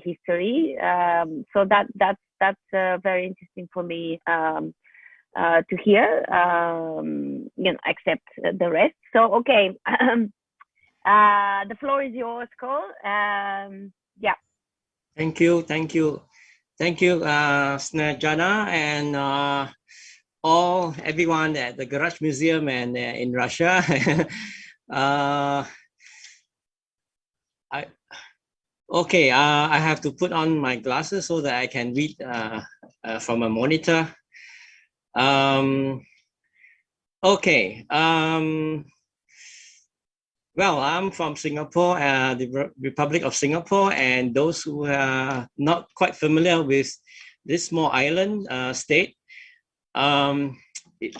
history. So that's very interesting for me to hear. Except the rest. So okay, the floor is yours, Koh. Yeah. Thank you, Snejana, and everyone at the Garage Museum and in Russia. I have to put on my glasses so that I can read from a monitor. Well, I'm from Singapore, the Republic of Singapore, and those who are not quite familiar with this small island state, if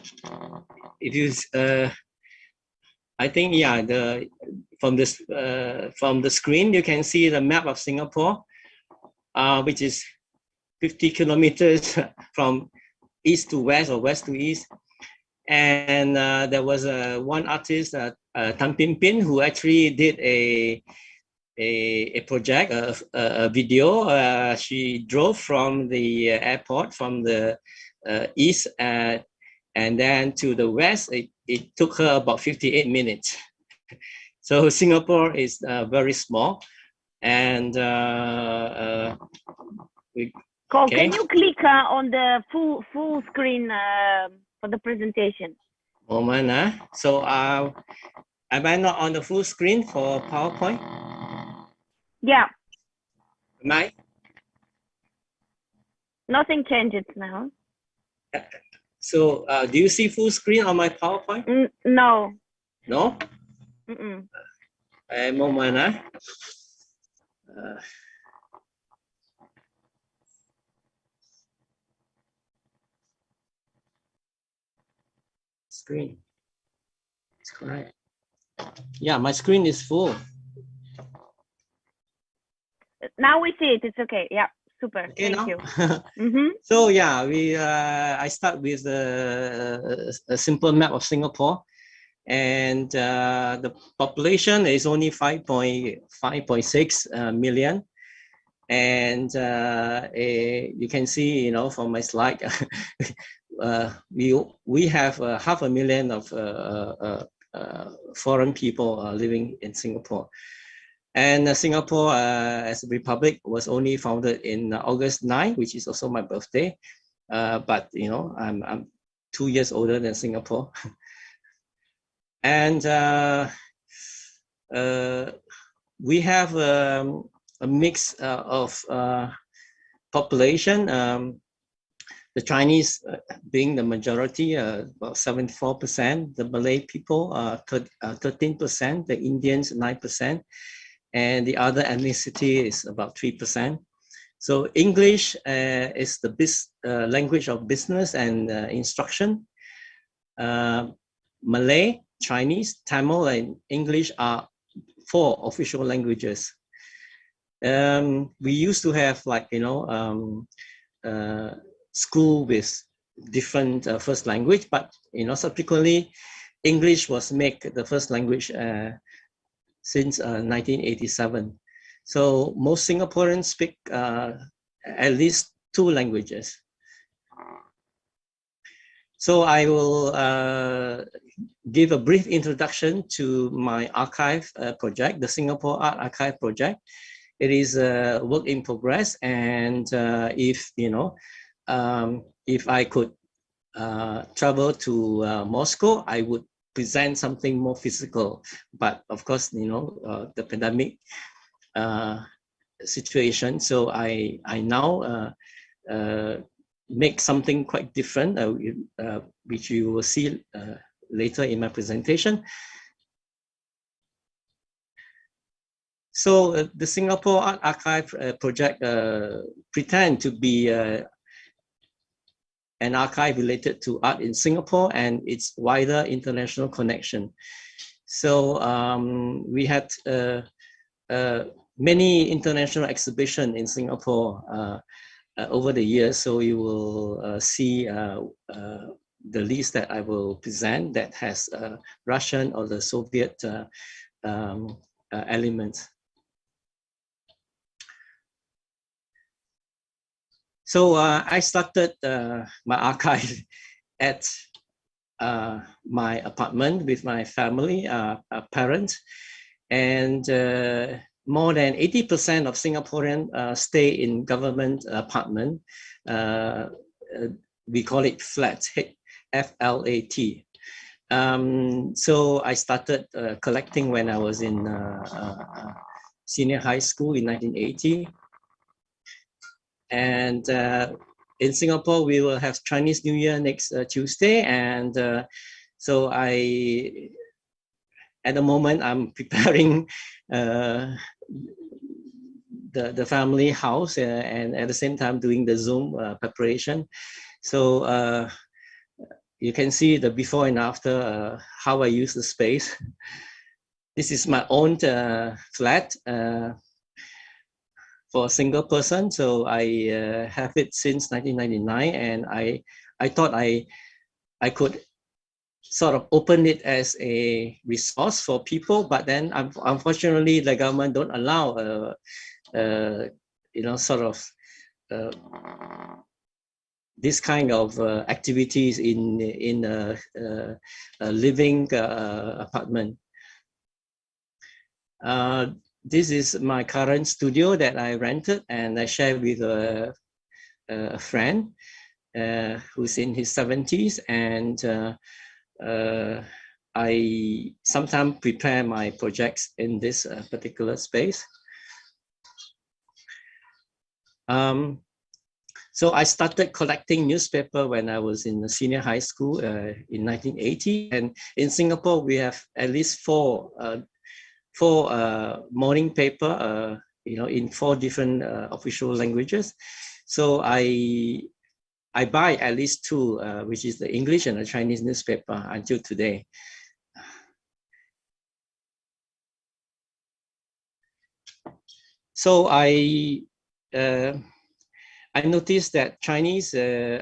you, I think, yeah, from the screen you can see the map of Singapore, which is 50 kilometers from east to west or west to east. And there was one artist, Tan Pin Pin, who actually did a project, a video. She drove from the airport from the east and then to the west. It took her about 58 minutes. So Singapore is very small, and Koh, can you click on the full screen for the presentation? Moment, so am I not on the full screen for PowerPoint? Yeah. Am I? Nothing changes now. So do you see full screen on my PowerPoint? No. No? A moment, screen. It's correct. Yeah, my screen is full. Now we see it. It's okay. Yeah, super. Okay, thank you. So yeah, I start with a simple map of Singapore, and the population is only 5.6 million, and you can see, from my slide, we have 500,000 of foreign people living in Singapore. And Singapore as a republic was only founded in August 9, which is also my birthday. But I'm 2 years older than Singapore. And we have a mix of population. The Chinese being the majority, about 74%. The Malay people, 13%. The Indians, 9%. And the other ethnicity is about 3%. So English is the language of business and instruction. Malay, Chinese, Tamil, and English are 4 official languages. We used to have school with different first language, but subsequently English was made the first language since 1987. So most Singaporeans speak at least 2 languages. So I will give a brief introduction to my archive project, the Singapore Art Archive project. It is a work in progress, and if I could travel to Moscow, I would present something more physical. But of course, the pandemic situation. So I now make something quite different, which you will see later in my presentation. So the Singapore Art Archive project pretend to be an archive related to art in Singapore and its wider international connection. So we had many international exhibitions in Singapore over the years. So you will see the list that I will present that has Russian or the Soviet elements. So I started my archive at my apartment with my family, parents, and more than 80% of Singaporeans stay in government apartment. We call it flat, F-L-A-T. So I started collecting when I was in senior high school in 1980. And in Singapore, we will have Chinese New Year next Tuesday. And so at the moment, I'm preparing the family house and at the same time doing the Zoom preparation. So you can see the before and after, how I use the space. This is my own flat for a single person. So I have it since 1999, and I thought I could sort of open it as a resource for people, but then unfortunately the government don't allow sort of this kind of activities in a living apartment. This is my current studio that I rented, and I share with a friend who's in his 70s, and I sometimes prepare my projects in this particular space. So I started collecting newspaper when I was in the senior high school in 1980, and in Singapore we have at least four morning paper, in 4 different official languages. So I buy at least 2, which is the English and the Chinese newspaper until today. So I noticed that Chinese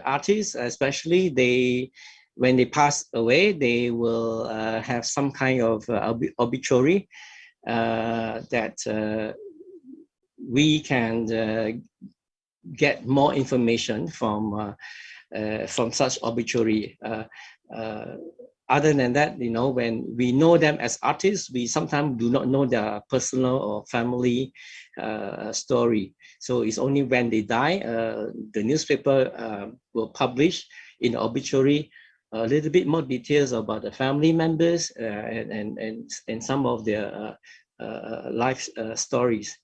artists, especially, when they pass away, they will have some kind of obituary that we can get more information from such obituary. Other than that, when we know them as artists, we sometimes do not know their personal or family story. So it's only when they die, the newspaper will publish in the obituary a little bit more details about the family members and some of their life stories.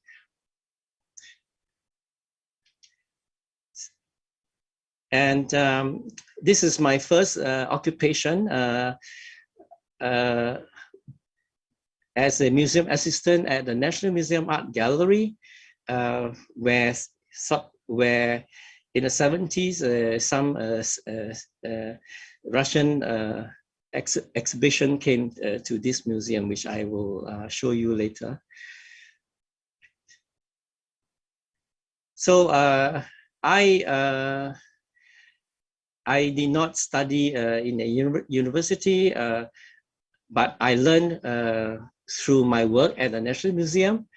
And this is my first occupation as a museum assistant at the National Museum Art Gallery, where in the 70s, some Russian exhibition came to this museum, which I will show you later. So I did not study in a university, but I learned through my work at the National Museum.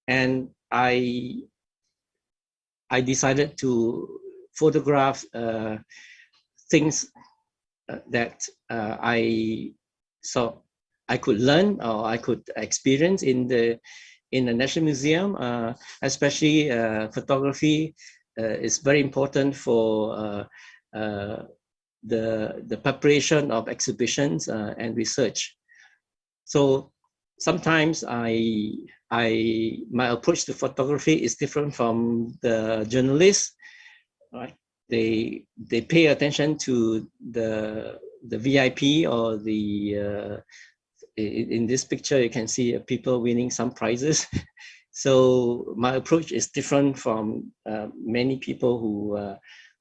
And I decided to photograph things that I could learn or I could experience in the National Museum, especially photography is very important for the preparation of exhibitions and research. So sometimes my approach to photography is different from the journalists. Right? They pay attention to the VIP or the in this picture, you can see people winning some prizes. So my approach is different from many people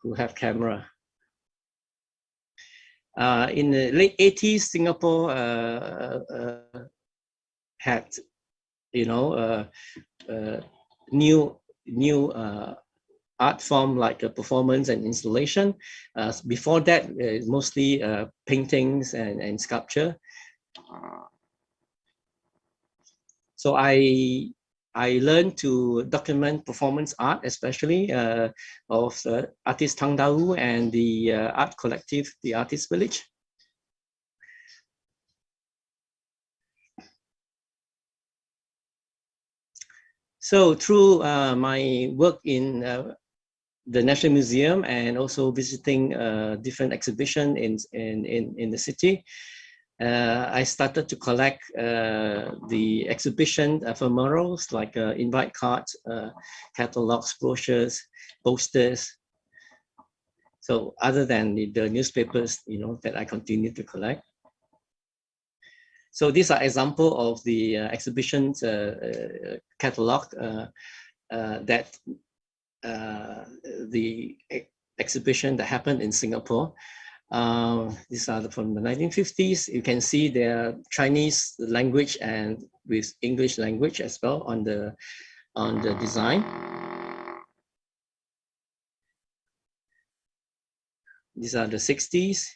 who have camera. In the late 80s, Singapore had, new art form like a performance and installation. Before that, mostly paintings and sculpture. So I I learned to document performance art, especially of artist Tang Dau and the art collective, the Artist Village. So through my work in the National Museum and also visiting different exhibition in the city, I started to collect the exhibition ephemerals like invite cards, catalogs, brochures, posters. So other than the newspapers, that I continue to collect. So these are example of the exhibitions catalog that the exhibition that happened in Singapore. These are from the 1950s. You can see their Chinese language and with English language as well on the design. These are the 60s.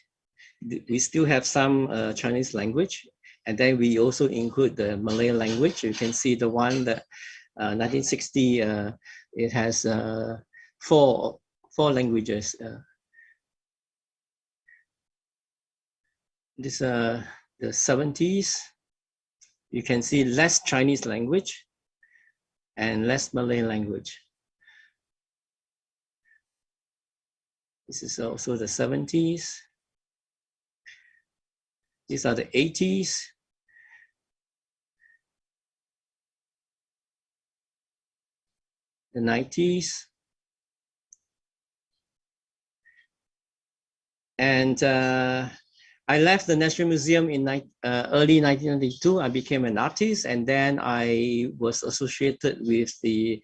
We still have some Chinese language, and then we also include the Malay language. You can see the one that 1960. It has four languages. This the 70s. You can see less Chinese language and less Malay language. This is also the 70s. These are the 80s. The 90s. And I left the National Museum in early 1992. I became an artist, and then I was associated with the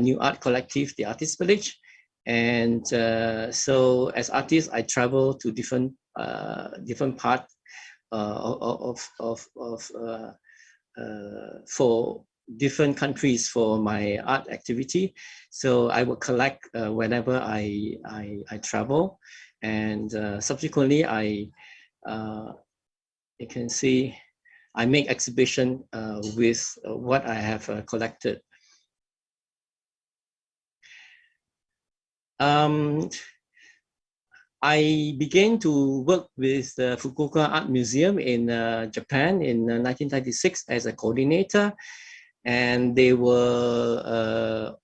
new art collective, the Artist Village. And so as artist, I travel to different parts for different countries for my art activity. So I will collect whenever I travel, and subsequently you can see I make exhibition with what I have collected. I began to work with the Fukuoka Art Museum in Japan in 1996 as a coordinator, and they were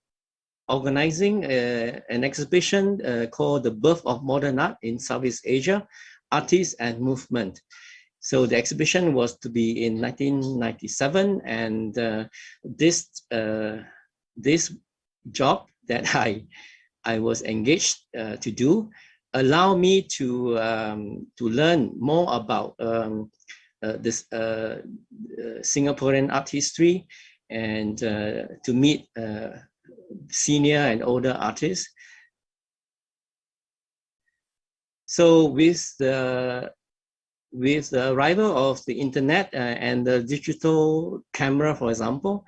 organizing an exhibition called The Birth of Modern Art in Southeast Asia, Artists and Movement. So the exhibition was to be in 1997, and this job that I was engaged to do allow me to learn more about this Singaporean art history, and to meet senior and older artists. So with the arrival of the internet and the digital camera, for example,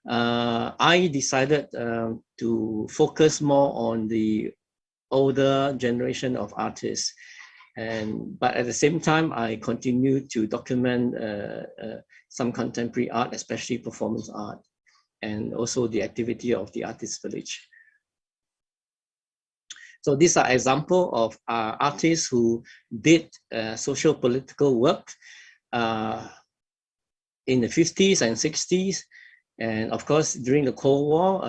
I decided to focus more on the older generation of artists, but at the same time, I continue to document some contemporary art, especially performance art, and also the activity of the Artist Village. So these are examples of artists who did social political work in the 50s and 60s. And of course, during the Cold War,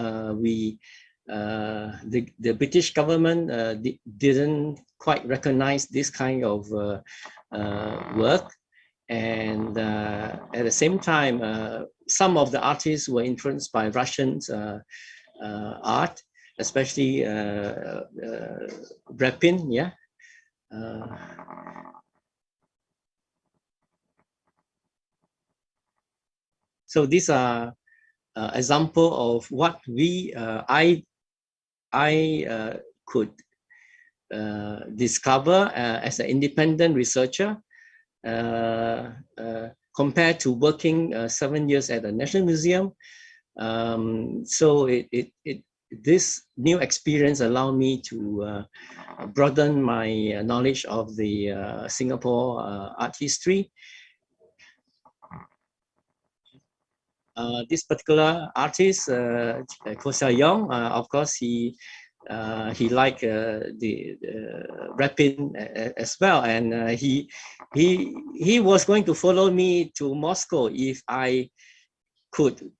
the British government didn't quite recognize this kind of work. And at the same time, some of the artists were influenced by Russian art, especially Repin, yeah. So these are example of what I could discover as an independent researcher, compared to working 7 years at the National Museum. So this new experience allowed me to broaden my knowledge of the Singapore art history. this particular artist, Koh Nguang, of course, he liked the rapping as well, and he was going to follow me to Moscow if I could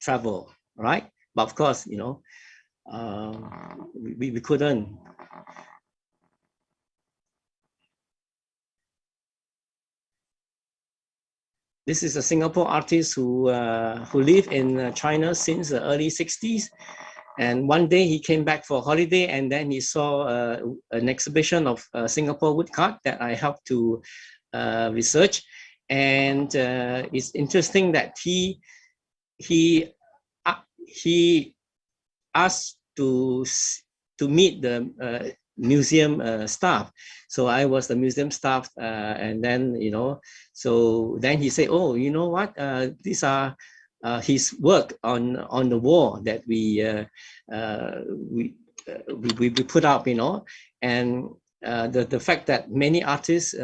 travel, right? But of course, you know, we couldn't. This is a Singapore artist who lived in China since the early 60s. And one day he came back for holiday, and then he saw an exhibition of Singapore woodcut that I helped to research. And it's interesting that he asked to meet the museum staff. So I was the museum staff, and then, you know, so then he said, oh, you know what, these are his work on the wall that we put up, you know. And the fact that many artists,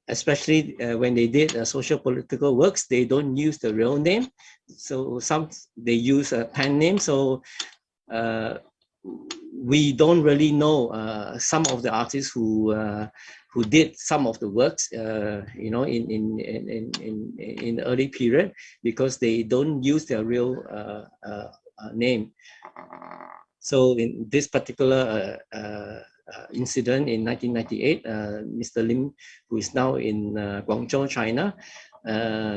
especially when they did social political works, they don't use the real name. So some, they use a pen name. So we don't really know some of the artists who did some of the works, you know, in the early period, because they don't use their real name. So in this particular incident in 1998, Mr. Lim, who is now in Guangzhou, China,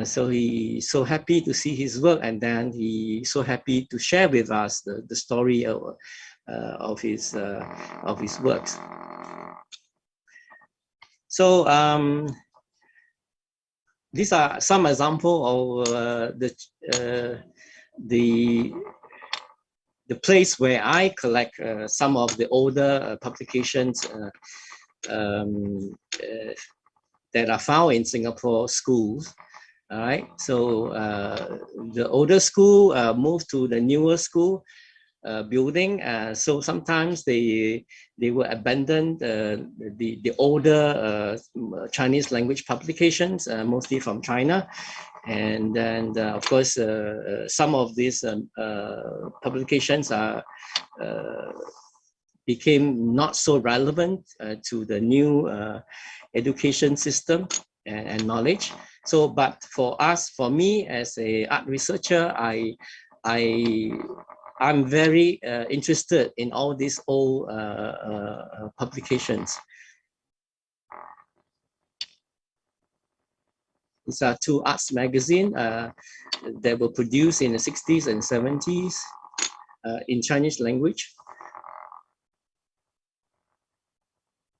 so he's so happy to see his work, and then he's so happy to share with us the story of his works. So these are some example of the place where I collect some of the older publications that are found in Singapore schools. All right, so the older school moved to the newer school building. So sometimes they will abandon the older Chinese language publications, mostly from China. And then, of course, some of these publications became not so relevant to the new education system and knowledge. So, but for us, for me as a art researcher, I'm very interested in all these old publications. These are two arts magazines that were produced in the 60s and 70s in Chinese language.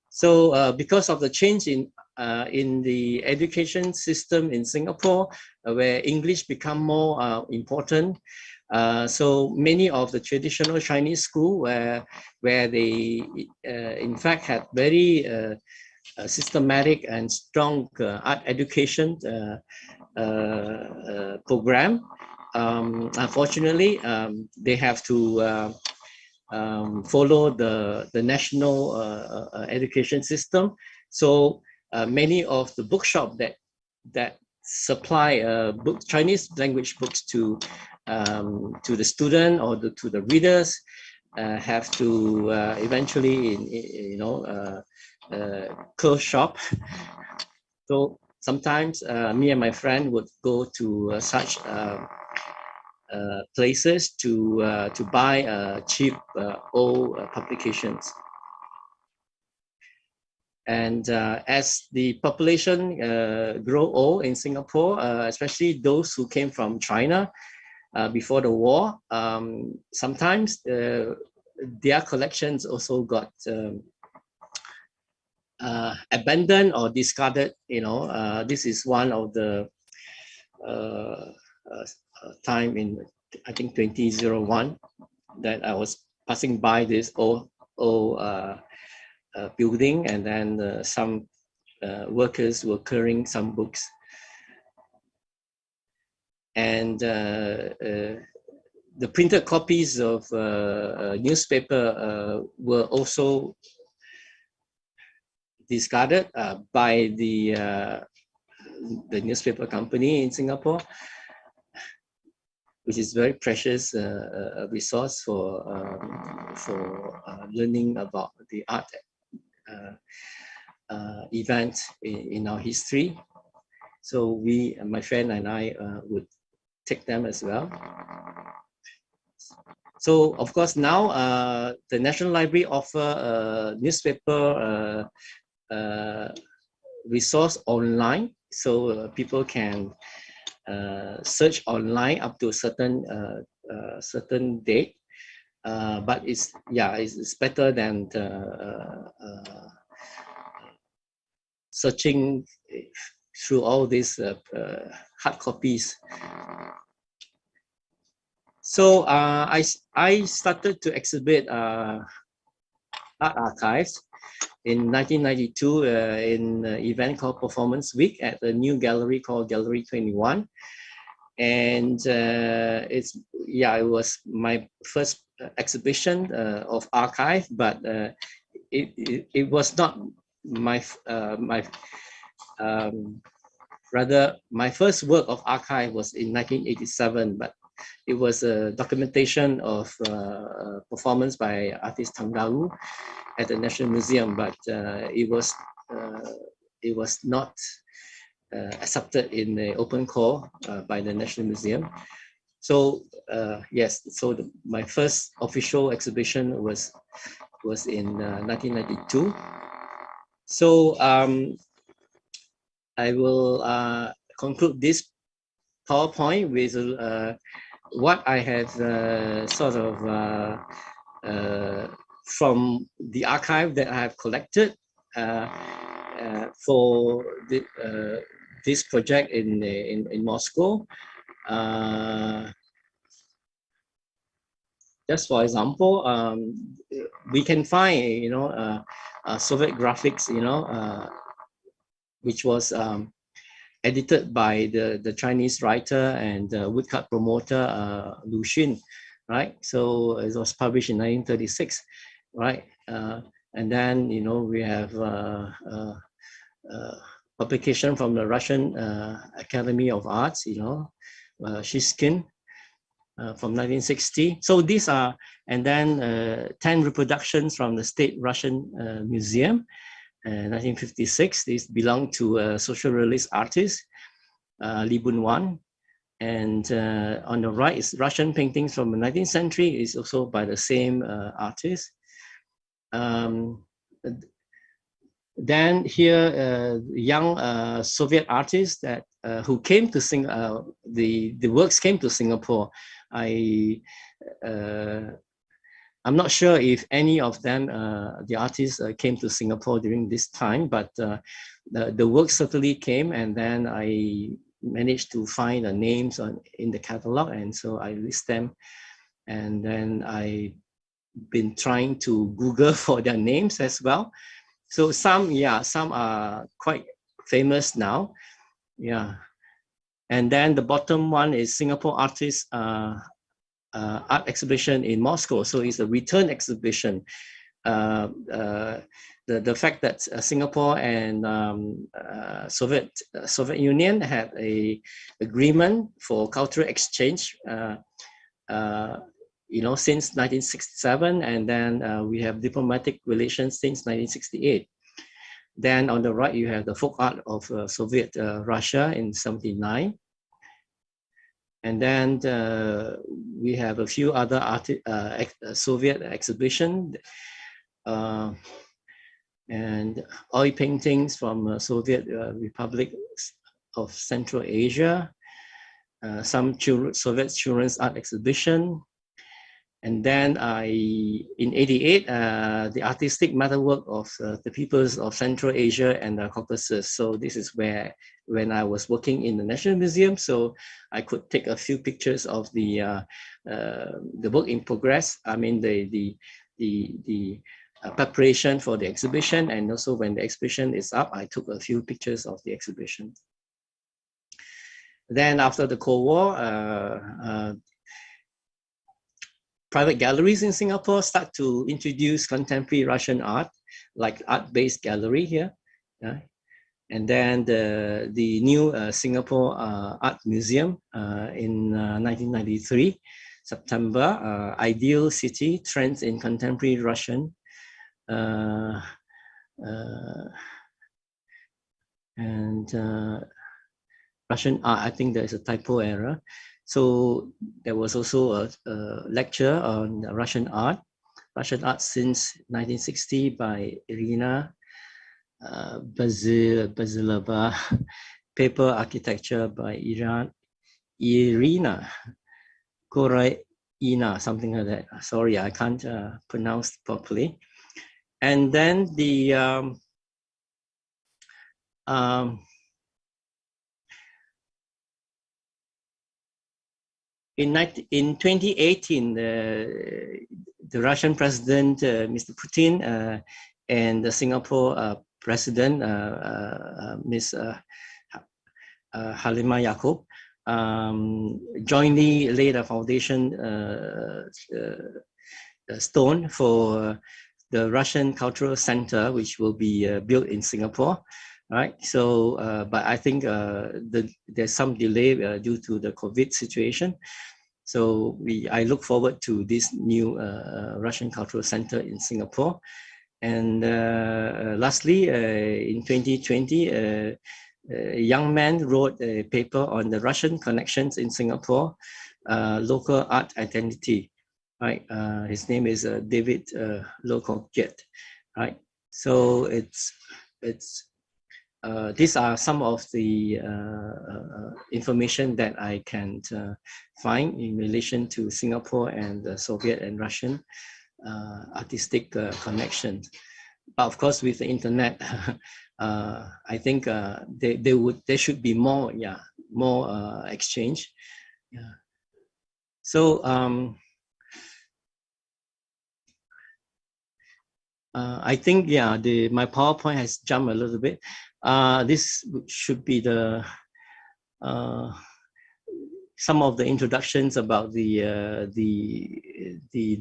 So because of the change in the education system in Singapore, where English become more important, so many of the traditional Chinese school where they in fact had very systematic and strong art education program, unfortunately they have to follow the national education system. So many of the bookshop that supply Chinese language books to the student or to the readers have to eventually, you know, close shop. So sometimes me and my friend would go to such places to buy cheap old publications. And as the population grow old in Singapore, especially those who came from China before the war, sometimes their collections also got abandoned or discarded. You know, this is one of the time in, I think, 2001 that I was passing by this old building, and then some workers were clearing some books. And the printed copies of newspaper were also discarded by the newspaper company in Singapore. which is very precious resource for learning about the art event in our history. So my friend and I would take them as well. So of course now the National Library offer a newspaper resource online, so people can search online up to a certain date, but it's better than searching through all these hard copies. So I started to exhibit art archives in 1992 in an event called Performance Week at a new gallery called Gallery 21. And it was my first exhibition of archive, but it was not rather my first work of archive was in 1987, but it was a documentation of performance by artist Tanggaru at the National Museum, but it was not accepted in the open call by the National Museum. So yes, so my first official exhibition was in 1992. So I will conclude this PowerPoint with what I have sort of from the archive that I have collected for this project in Moscow. Just for example, we can find Soviet graphics, which was edited by the Chinese writer and woodcut promoter Lu Xun, right? So it was published in 1936, right? And then we have publication from the Russian Academy of Arts, Shishkin from 1960. So these are, and then 10 reproductions from the State Russian Museum. 1956, these belong to a social realist artist, Li Bunwan. And on the right is Russian paintings from the 19th century, is also by the same artist. Then here, young Soviet artists that who came to Singapore, the works came to Singapore. I'm not sure if any of them, the artists came to Singapore during this time, but the work certainly came, and then I managed to find the names in the catalog, and so I list them. And then I've been trying to Google for their names as well. So some are quite famous now. Yeah. And then the bottom one is Singapore Artists art exhibition in Moscow. So it's a return exhibition. The fact that Singapore and Soviet Union had a agreement for cultural exchange, since 1967, and then we have diplomatic relations since 1968. Then on the right, you have the folk art of Soviet Russia in 1979. And then we have a few other Soviet exhibitions and oil paintings from Soviet Republic of Central Asia, some Soviet children's art exhibition. And then in '88, the artistic metalwork of the peoples of Central Asia and the Caucasus. So this is when I was working in the National Museum, so I could take a few pictures of the work in progress. I mean the preparation for the exhibition, and also when the exhibition is up, I took a few pictures of the exhibition. Then after the Cold War, private galleries in Singapore start to introduce contemporary Russian art, like art-based gallery here. And then the new Singapore Art Museum in 1993, September, Ideal City, Trends in Contemporary Russian. Russian art, I think there's a typo error. So there was also a lecture on Russian art since 1960 by Irina Bazilova, Paper Architecture by Irina Koraina, something like that. Sorry, I can't pronounce properly. And then the in 2018, the Russian president, Mr. Putin, and the Singapore president, Ms. Halima Yacob, jointly laid a foundation stone for the Russian Cultural Center, which will be built in Singapore. Right. So, but I think there's some delay due to the COVID situation. So I look forward to this new Russian Cultural Center in Singapore. And lastly, in 2020, a young man wrote a paper on the Russian connections in Singapore, local art identity. Right. His name is David Lokoget. Right. So these are some of the information that I can find in relation to Singapore and the Soviet and Russian artistic connections. But of course, with the internet, I think there should be more, more exchange. Yeah. So I think my PowerPoint has jumped a little bit. This should be the some of the introductions about the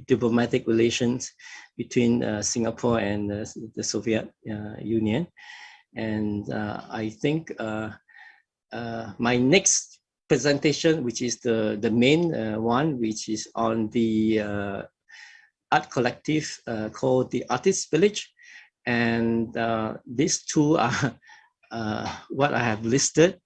diplomatic relations between Singapore and the Soviet Union. And I think my next presentation, which is the main one, which is on the art collective called the Artist Village. And these two are what I have listed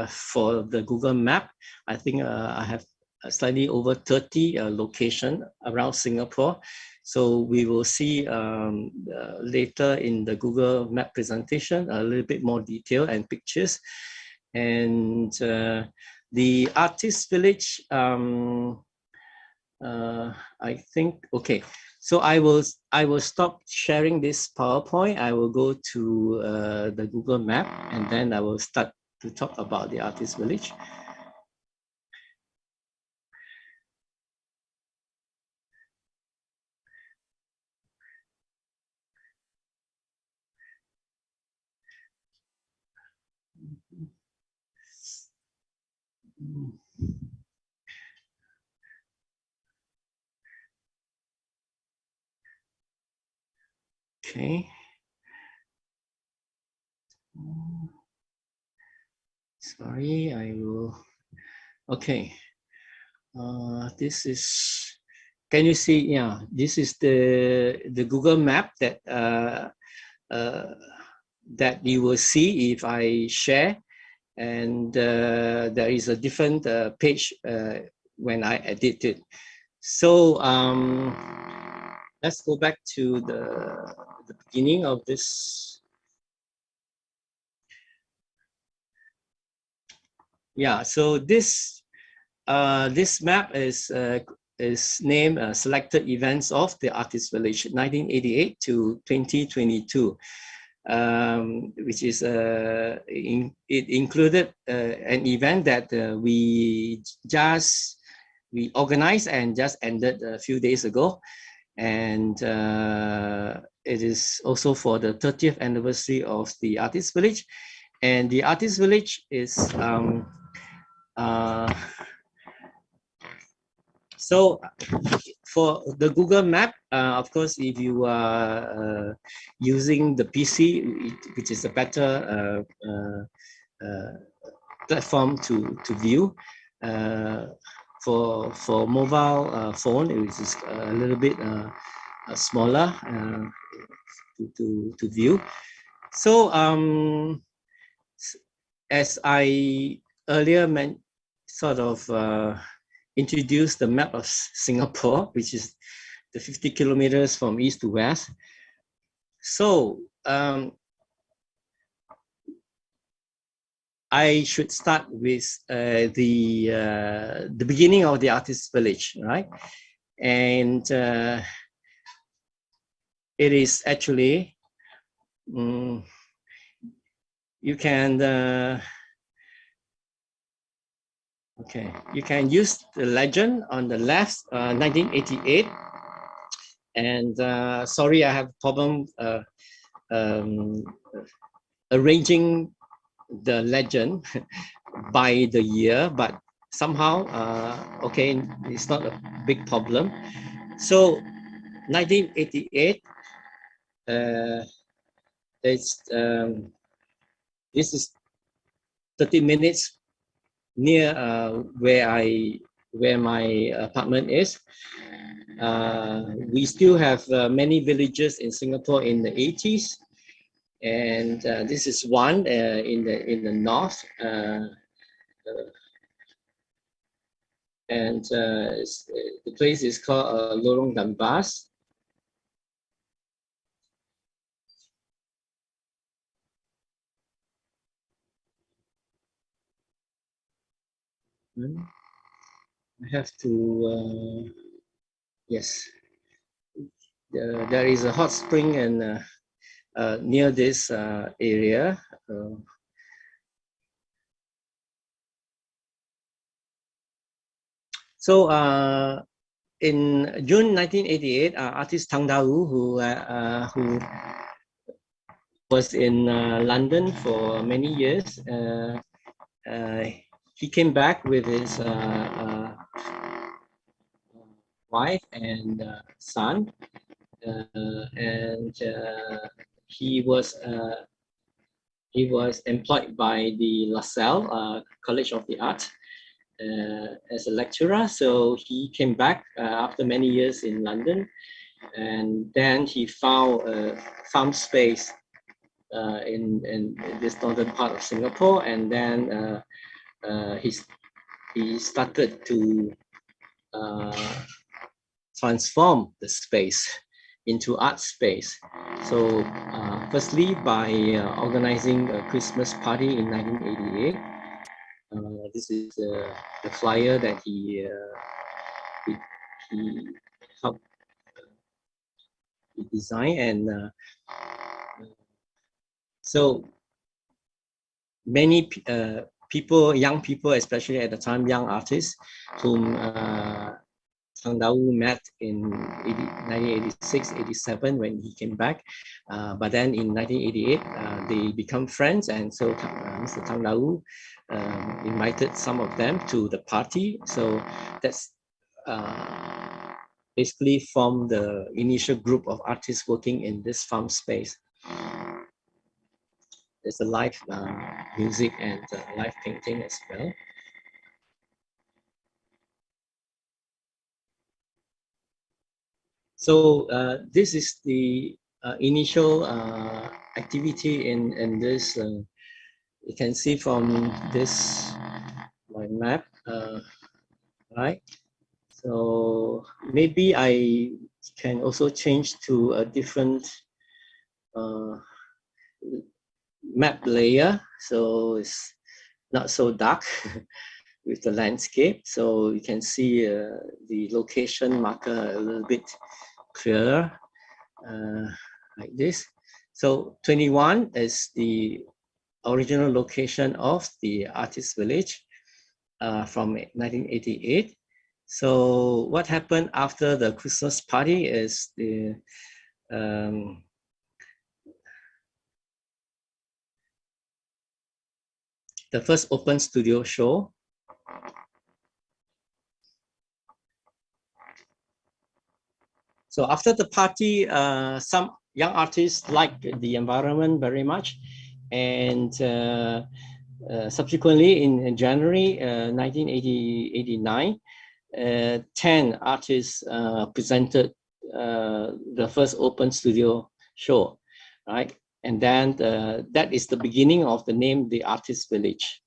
for the Google map. I think I have slightly over 30 locations around Singapore. So we will see later in the Google map presentation a little bit more detail and pictures. And the Artist Village, I think, okay. So I will stop sharing this PowerPoint. I will go to the Google map, and then I will start to talk about the Artist Village. Okay. Sorry, I will. Okay. This is. Can you see? Yeah, this is the Google map that that you will see if I share, and there is a different page when I edit it. So let's go back to the beginning of this. Yeah, so this map is named Selected Events of the Artist Village 1988 to 2022, which is it included an event that we organized and just ended a few days ago, and it is also for the 30th anniversary of the Artist Village. And the Artist Village is so for the Google Map, of course, if you are using the PC, which is a better platform to view. For mobile phone, it is a little bit smaller to view. So as I earlier introduced the map of Singapore, which is the 50 kilometers from east to west. So I should start with the beginning of the artist's village, right? And it is actually, you can you can use the legend on the left, 1988. And sorry, I have problem arranging the legend by the year, but somehow, okay, it's not a big problem. So 1988, this is 30 minutes near where my apartment is. We still have many villages in Singapore in the 80s. And this is one in the north, and the place is called Lorong Gambas. I have to yes. There is a hot spring and near this area. So in June 1988, artist Tang Dau, who was in London for many years, he came back with his wife and son, and he was employed by the LaSalle College of the Arts as a lecturer. So he came back after many years in London, and then he found a farm space in this northern part of Singapore, and then he started to transform the space into art space. So firstly, by organizing a Christmas party in 1988. This is the flyer that he helped design, and so many people, young people, especially at the time, young artists, whom Tang Dau met in 1986, 87 when he came back. But then in 1988, they become friends, and so Mr. Tang Dau invited some of them to the party. So that's basically formed the initial group of artists working in this farm space. There's a live music and live painting as well. So this is the initial activity in this. You can see from this my map, right? So maybe I can also change to a different map layer, so it's not so dark with the landscape. So you can see the location marker a little bit clearer, like this. So 21 is the original location of the artist village from 1988. So what happened after the Christmas party is the first open studio show. So after the party, some young artists liked the environment very much, and subsequently in January 1989, 10 artists presented the first open studio show, right? And then that is the beginning of the name, the Artist Village.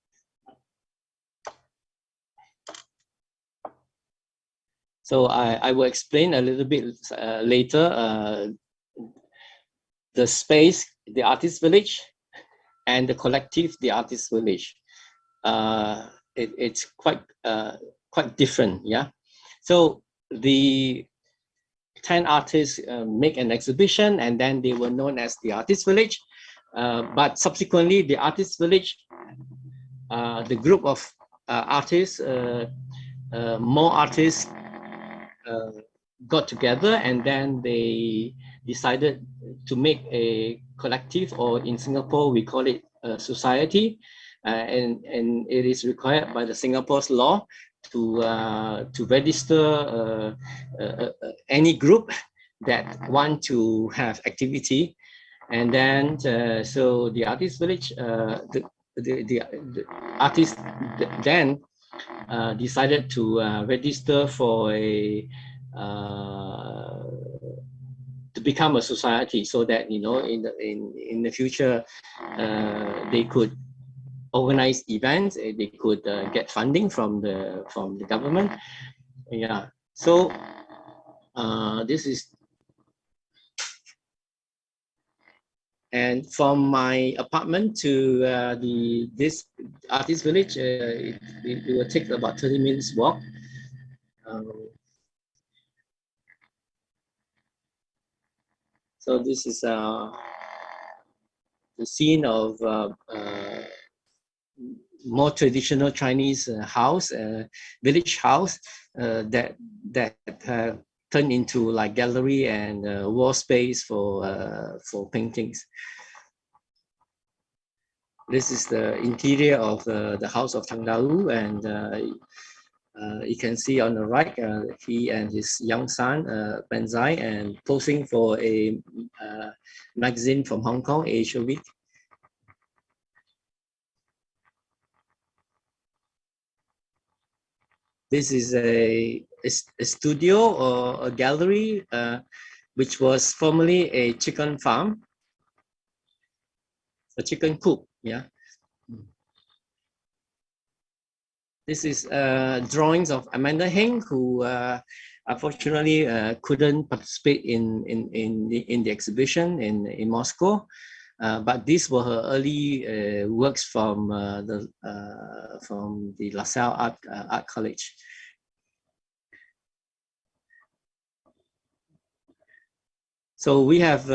So I will explain a little bit later the space, the Artist Village, and the collective, the Artist Village. It's quite different, yeah. So the 10 artists make an exhibition, and then they were known as the Artist Village. But subsequently, the Artist Village, the group of artists, more artists got together, and then they decided to make a collective, or in Singapore we call it a society, and it is required by the Singapore's law to register any group that want to have activity. And then so the Artist Village, the artists then decided to register for to become a society, so that, you know, in the future they could organize events, they could get funding from the government. Yeah. So this is, and from my apartment to this Artist Village, it will take about 30 minutes walk. So this is the scene of more traditional Chinese house, village house, that turned into like gallery and wall space for paintings. This is the interior of the house of Tang Dao, and you can see on the right, he and his young son, Benzai, and posing for a magazine from Hong Kong, Asia Week. This is a studio or a gallery, which was formerly a chicken farm, a chicken coop, yeah. This is drawings of Amanda Heng, who unfortunately couldn't participate in the exhibition in Moscow. But these were her early works from the LaSalle Art College. So we have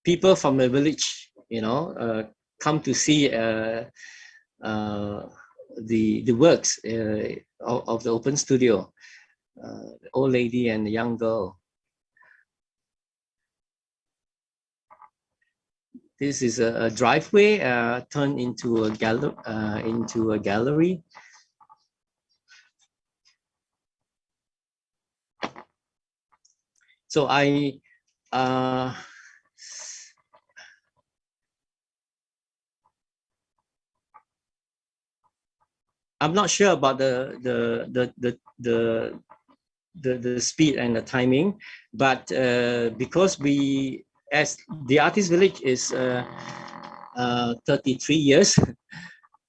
people from the village, you know, come to see the works of the open studio, the old lady and the young girl. This is a driveway turned into a gallery. So I'm not sure about the speed and the timing, but because as the Artist Village is 33 years,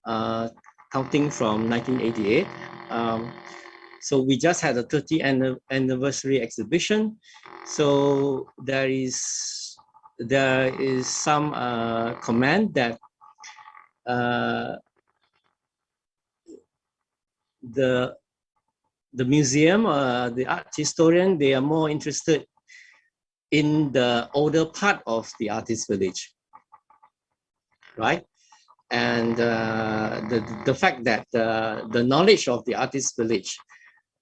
counting from 1988. So we just had a 30th anniversary exhibition. So there is some comment that the museum, the art historian, they are more interested in the older part of the Artist Village, right? And the fact that the knowledge of the Artist Village,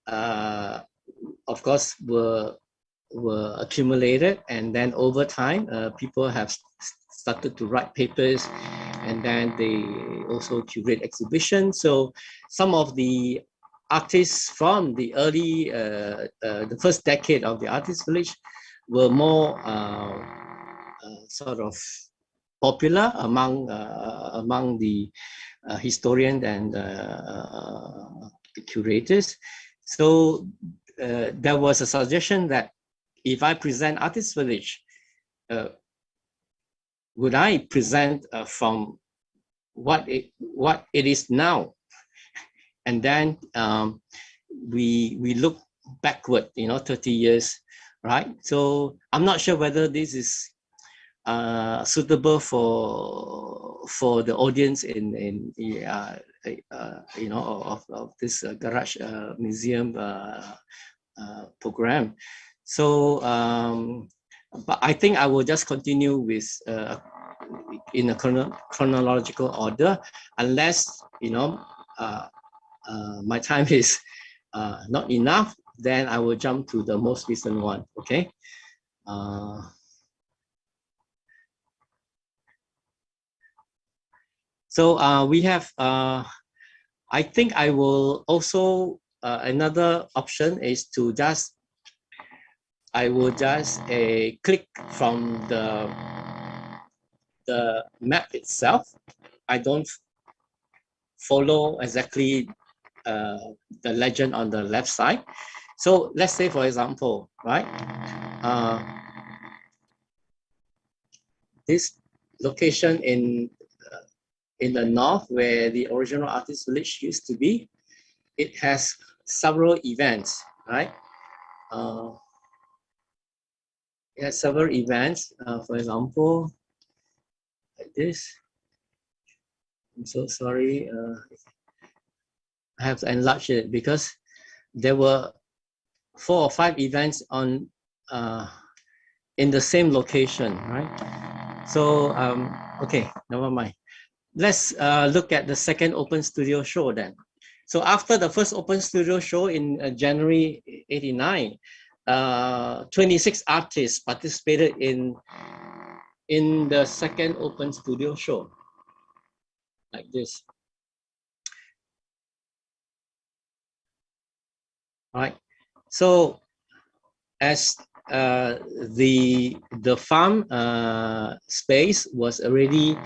of course, were accumulated, and then over time, people have started to write papers, and then they also curate exhibitions. So some of the artists from the early, the first decade of the artist village were more sort of popular among the historians and the curators. So there was a suggestion that if I present artist village, would I present from what it is now, and then we look backward, 30 years, right? So I'm not sure whether this is suitable for the audience in of this Garage Museum program. So but I think I will just continue with in a chronological order, unless my time is not enough, then I will jump to the most recent one. Okay. So we have, I think I will also, another option is to I will just click from the map itself. I don't follow exactly the legend on the left side. So let's say, for example, right, this location in the north, where the original artist village used to be, it has several events, right? It has several events. For example, like this. I'm so sorry. I have to enlarge it because there were 4 or 5 events on in the same location, right? So okay, never mind. Let's look at the second open studio show then. So after the first open studio show in January '89, 26 artists participated in the second open studio show, like this. Right. So as the farm space was already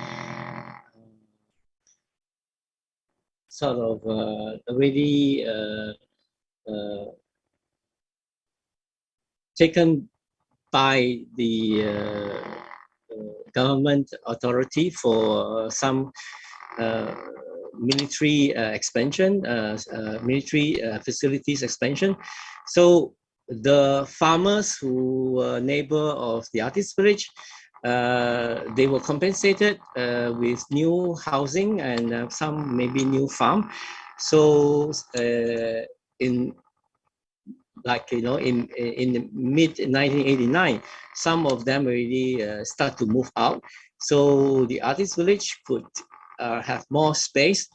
sort of already taken by the government authority for some military expansion, military facilities expansion. So the farmers who were neighbor of the artist village, they were compensated with new housing and some maybe new farm. So in the mid 1989, some of them already start to move out. So the artist village could have more space.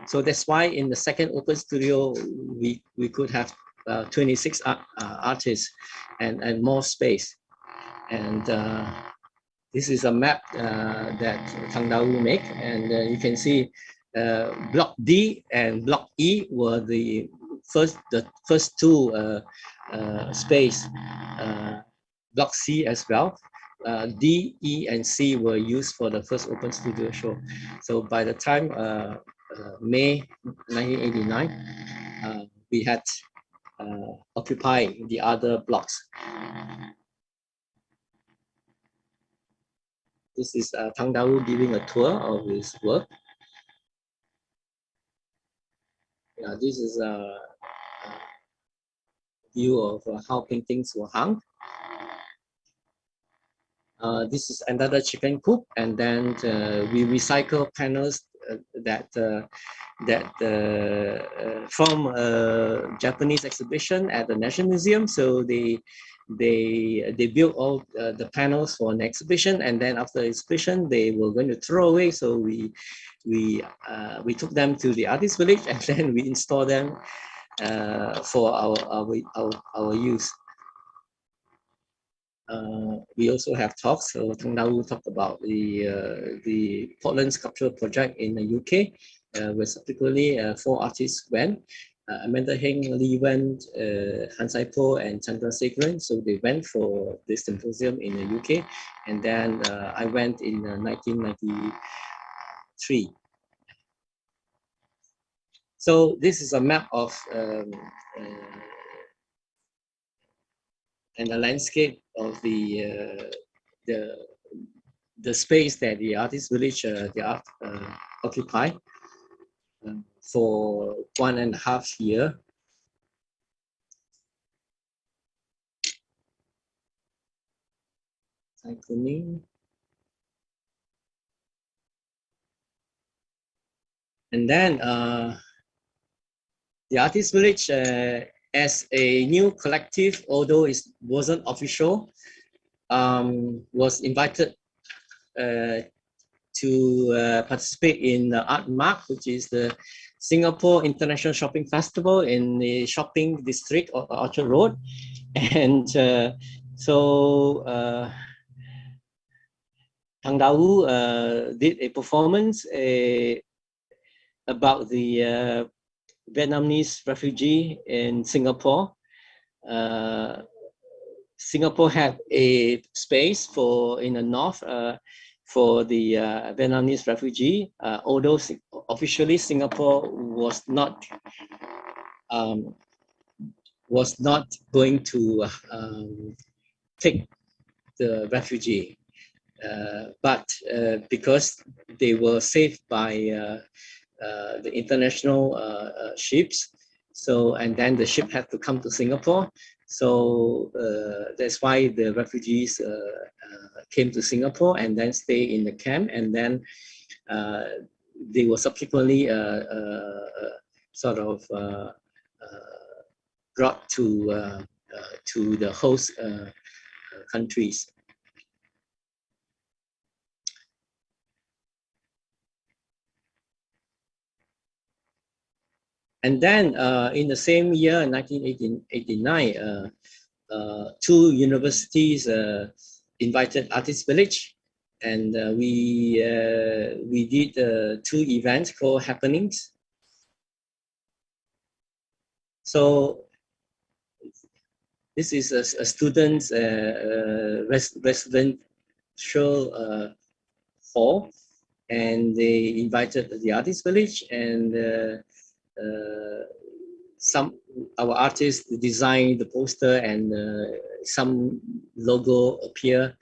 So that's why in the second open studio, we could have 26 artists and more space. And this is a map that Kang Dao make, and you can see Block D and Block E were the first 2 space. Block C as well. D, E, and C were used for the first open studio show. So by the time May 1989, we had occupied the other blocks. This is Tang Dao giving a tour of his work. Yeah, this is a view of how paintings were hung. This is another chicken coop, and then we recycle panels from a Japanese exhibition at the National Museum. So they built all the panels for an exhibition, and then after the exhibition they were going to throw away. So we took them to the artist village, and then we installed them for our use. We also have talks. So Tang Dao talked about the Portland Sculpture Project in the UK, where particularly 4 artists went. Amanda Heng, Lee Wen, Han Sai-po, and Chandrasekharan. So they went for this symposium in the UK, and then I went in 1993. So this is a map of and a landscape of the space that the artist village occupy for 1.5 years. And then the artist village as a new collective, although it wasn't official, was invited to participate in the Art Mark, which is the Singapore International Shopping Festival in the shopping district of Orchard Road. And so Tang Dao did a performance about the Vietnamese refugee in Singapore. Singapore had a space in the north for the Vietnamese refugee, although officially Singapore was not going to take the refugee, but because they were saved by the international ships, and then the ship had to come to Singapore. So that's why the refugees came to Singapore and then stay in the camp, and then they were subsequently sort of brought to the host countries. And then in the same year, 1989, two universities invited Artist Village, and we did two events called Happenings. So this is a student's residential hall, and they invited the Artist Village, and our artists designed the poster, and some logo appear,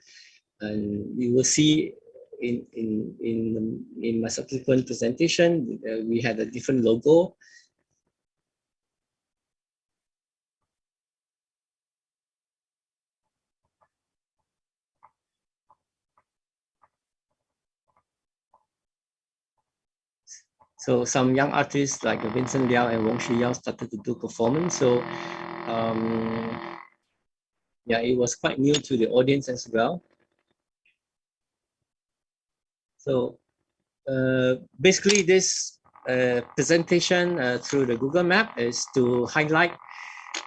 and you will see in my subsequent presentation we had a different logo. So some young artists like Vincent Liao and Wong Shi Yao started to do performance. So yeah, it was quite new to the audience as well. So basically this presentation through the Google Map is to highlight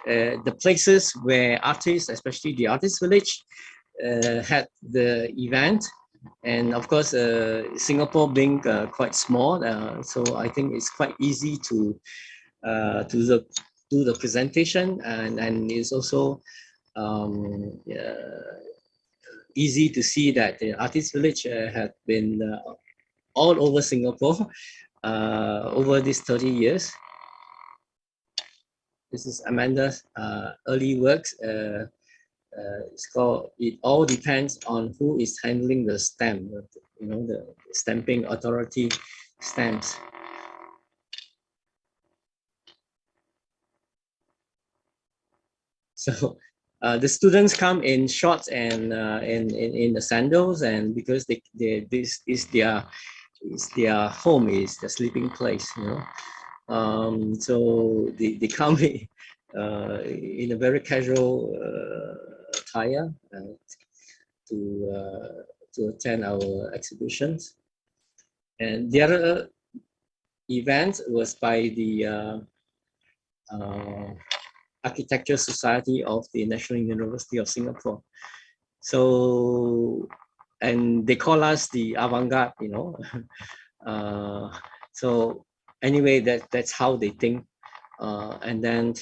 the places where artists, especially the Artist Village, had the event. And of course, Singapore being quite small, so I think it's quite easy to do the presentation, and it's also easy to see that the Artist Village had been all over Singapore over these 30 years. This is Amanda's early works. It's called "It All Depends on Who is Handling the Stamp," you know, the stamping authority stamps. So the students come in shorts and in the sandals, and because this is their home, is their sleeping place, you know. So they come in a very casual attire to attend our exhibitions. And the other event was by the Architecture Society of the National University of Singapore. So, and they call us the avant-garde, you know. So anyway, that's how they think And then,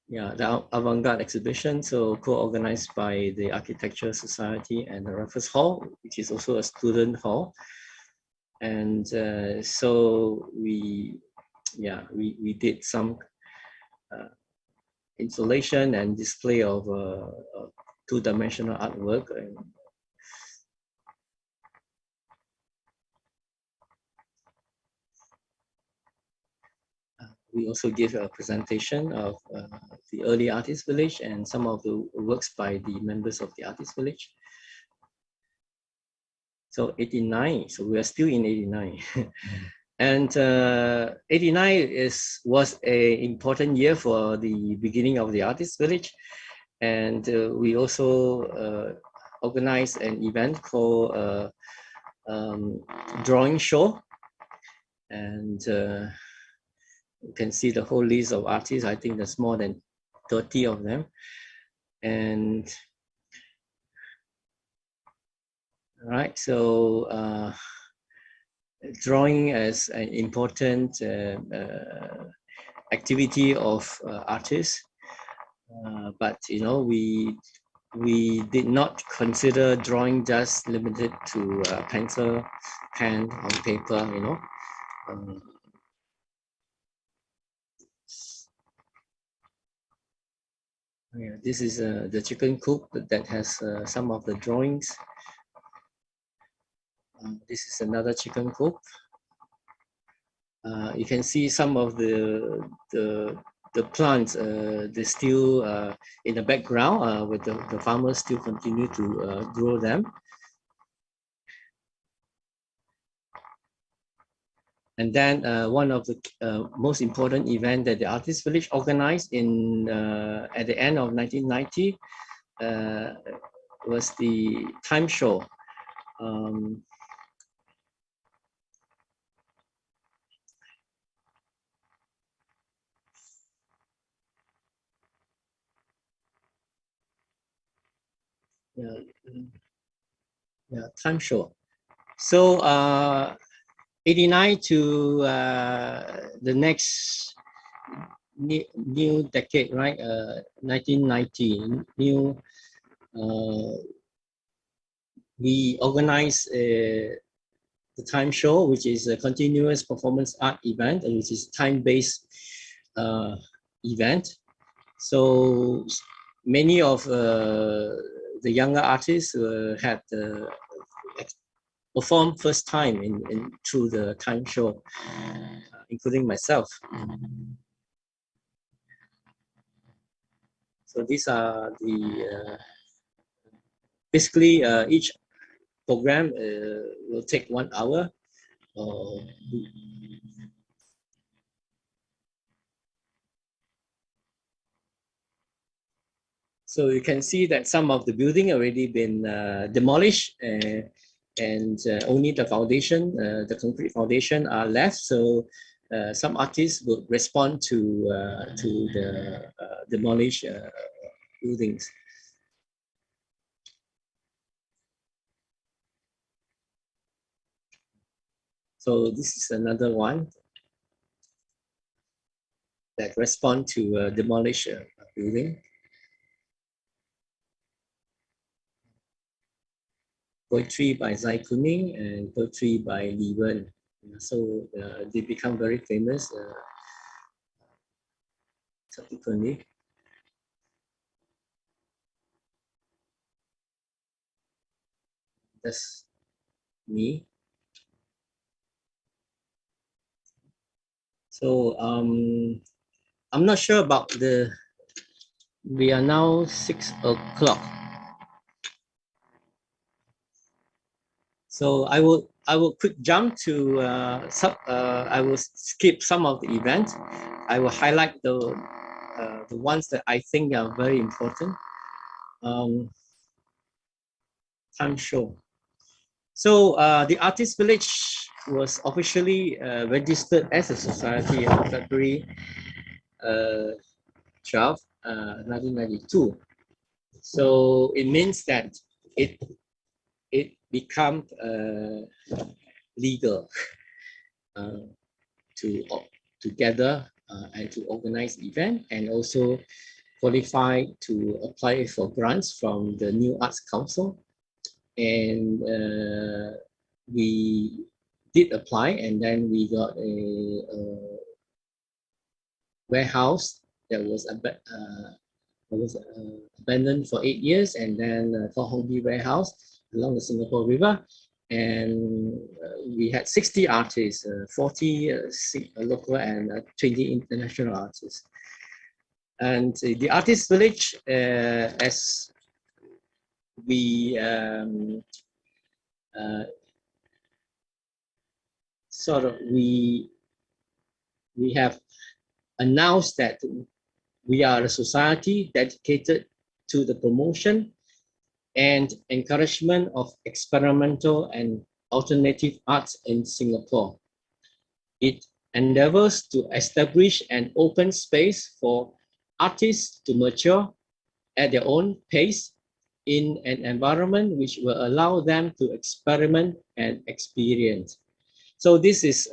yeah, the avant-garde exhibition, so co-organized by the Architecture Society and the Raffles Hall, which is also a student hall. And so we did some installation and display of two-dimensional artwork. And we also give a presentation of the early Artist Village and some of the works by the members of the Artist Village. So 89, so we are still in 89. And 89 was an important year for the beginning of the Artist Village. And we also organized an event called Drawing Show. And you can see the whole list of artists. I think there's more than 30 of them. And all right, so drawing as an important activity of artists, but you know, we did not consider drawing just limited to pencil, pen, on paper. You know. Yeah, this is the chicken coop that has some of the drawings. This is another chicken coop. You can see some of the plants. They're still in the background, with the farmers still continue to grow them. And then one of the most important events that the Artist Village organized at the end of 1990 was the time show. Time show. So 89 to the next new decade, right? 1990, we organized the time show, which is a continuous performance art event, and which is time-based event. So many of the younger artists had performed first time through the time show, including myself. So these are the basically each program will take 1 hour. So you can see that some of the building already been demolished, and only the foundation, the concrete foundation, are left. So some artists will respond to the demolished buildings. So this is another one that respond to a demolished building. Poetry by Zai Kuning and poetry by Li Wen. So they become very famous subsequently. That's me. So I'm not sure about we are now 6 o'clock. So I will quick jump to I will skip some of the events. I will highlight the ones that I think are very important. Time show. So the Artist Village was officially registered as a society on February 12, 1992. So it means that it become legal to gather and to organize the event, and also qualify to apply for grants from the New Arts Council. And we did apply, and then we got a warehouse that was abandoned for 8 years, and then Koh Nguang warehouse along the Singapore River. And we had 60 artists, 40 local and 20 international artists. And the artist village, as we we have announced that we are a society dedicated to the promotion and encouragement of experimental and alternative arts in Singapore. It endeavors to establish an open space for artists to mature at their own pace in an environment which will allow them to experiment and experience. So this is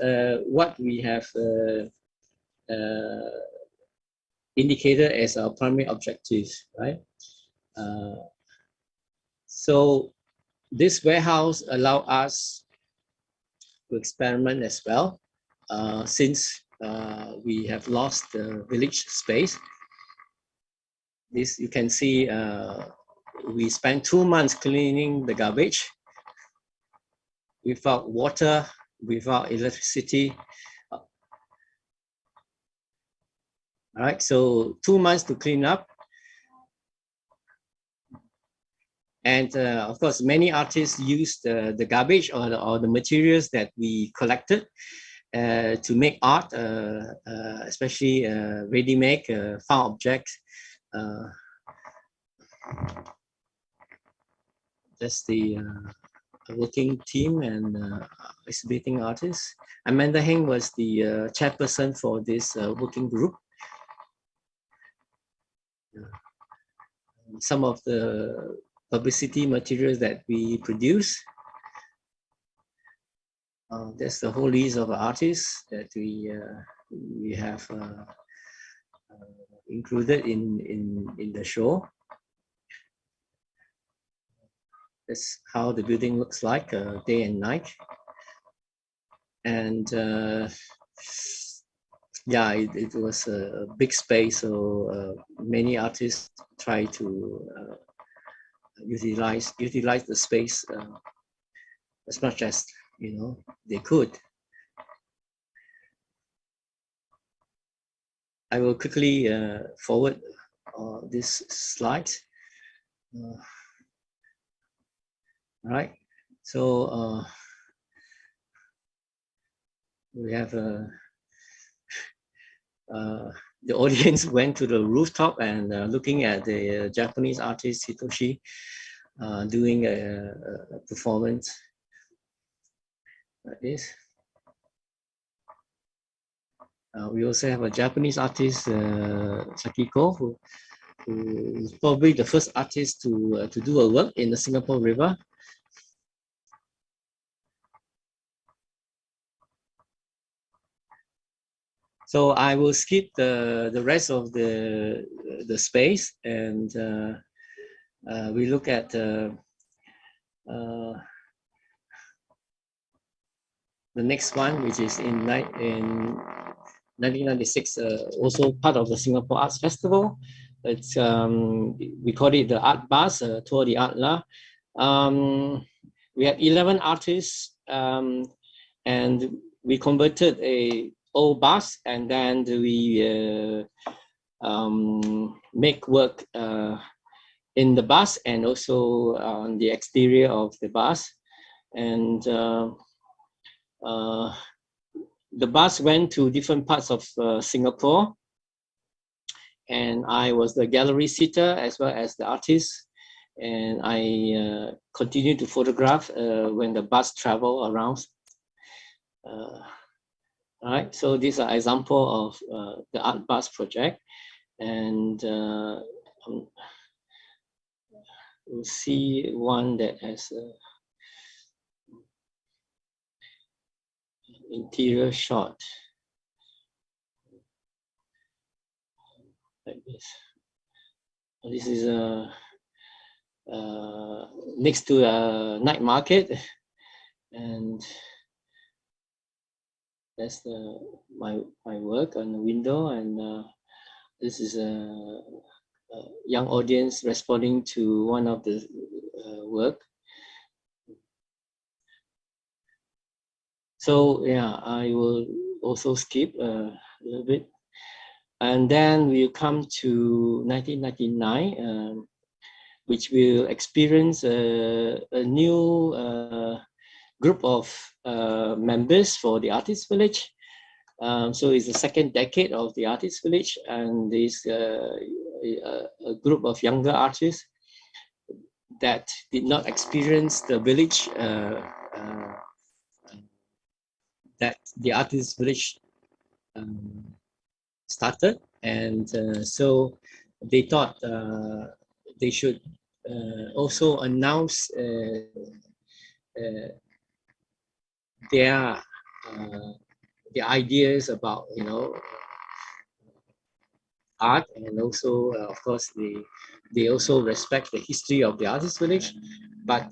what we have indicated as our primary objective, right? So this warehouse allow us to experiment as well, since we have lost the village space. This you can see, we spent 2 months cleaning the garbage without water, without electricity. All right, so 2 months to clean up. And of course, many artists used the garbage or the materials that we collected to make art, especially ready-made found objects. That's the working team and exhibiting artists. Amanda Heng was the chairperson for this working group. Some of the publicity materials that we produce. That's the whole list of artists that we have included in the show. That's how the building looks like day and night. And yeah, it was a big space, so many artists try to utilize the space as much as they could. I will quickly forward this slide. All right, so we have the audience went to the rooftop and looking at the Japanese artist Hitoshi doing a performance like this. We also have a Japanese artist, Sakiko, who is probably the first artist to do a work in the Singapore River. So I will skip the rest of the space, and we look at the next one, which is in 1996, also part of the Singapore Arts Festival. It's we call it the Art Bus, Tour de Art La. We had 11 artists, and we converted a old bus, and then we make work in the bus and also on the exterior of the bus. And the bus went to different parts of Singapore, and I was the gallery sitter as well as the artist, and I continued to photograph when the bus traveled around. All right, so these are example of the Art Bus project, and we'll see one that has interior shot. like this. This is next to a night market, and that's my work on the window, and this is a young audience responding to one of the work. So yeah, I will also skip a little bit, and then we'll come to 1999, which will experience a new group of members for the Artist Village. So it's the second decade of the Artist Village, and there's a group of younger artists that did not experience the village that the Artist Village started, and so they thought they should also announce their ideas about, you know, art, and also of course they also respect the history of the Artist Village. But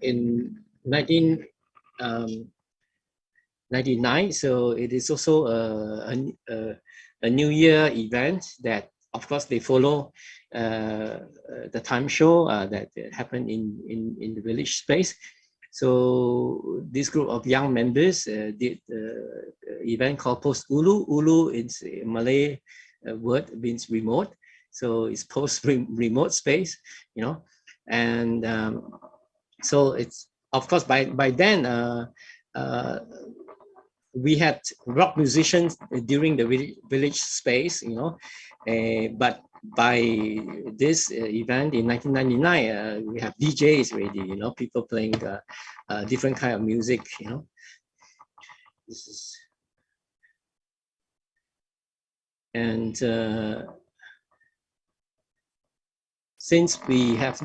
in 1999, so it is also a New Year event that, of course, they follow the time show that happened in the village space. So this group of young members did an event called Post Ulu. Ulu is a Malay word, means remote. So it's post remote space, you know. And so it's, of course, by then we had rock musicians during the village space, you know, but by this event in 1999, we have DJs already, you know, people playing different kind of music, you know. This is, and since we have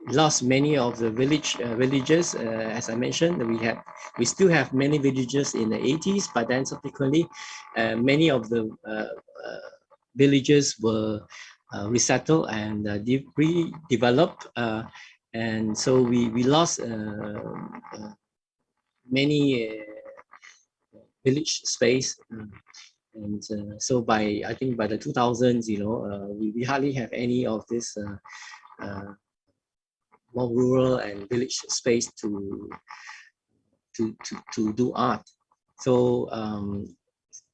lost many of the villages, as I mentioned, we still have many villages in the 80s, but then subsequently many of the villages were resettled and redeveloped, and so we lost many village space, and so I think by the 2000s, you know, we hardly have any of this more rural and village space to do art. So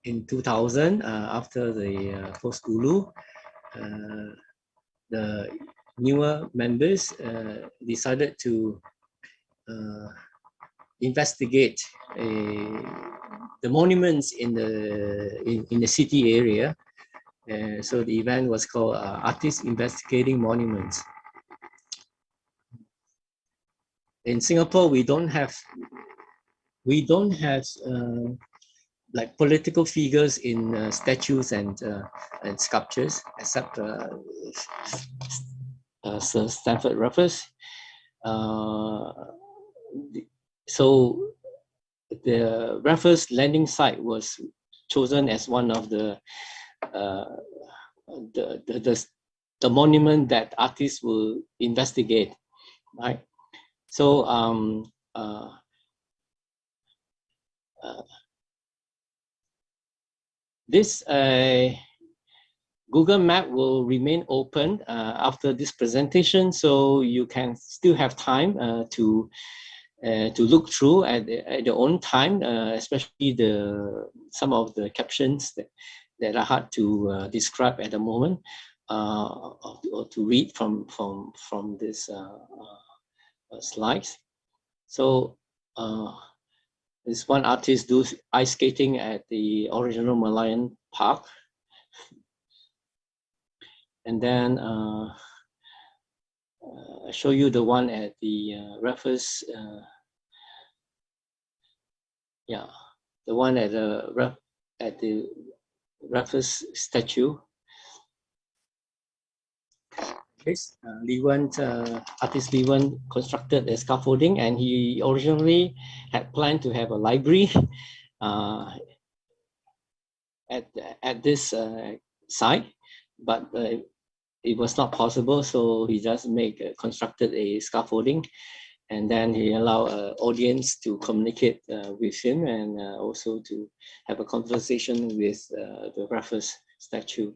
in 2000, after the Post Ulu, the newer members decided to investigate the monuments in the city area. So the event was called Artists Investigating Monuments. In Singapore, we don't have like political figures in statues and sculptures, except Sir Stamford Raffles. So the Raffles landing site was chosen as one of the monument that artists will investigate, right? So this Google Map will remain open after this presentation, so you can still have time to look through at your own time, especially some of the captions that are hard to describe at the moment, or to read from this slides. So this one artist does ice skating at the original Malayan Park, and then I show you the one at the Raffles. Yeah, the one at the Raffles statue. Yes, artist Lee Wen constructed a scaffolding, and he originally had planned to have a library at this side, but it was not possible, so he just constructed a scaffolding, and then he allowed audience to communicate with him, and also to have a conversation with the Raffles statue.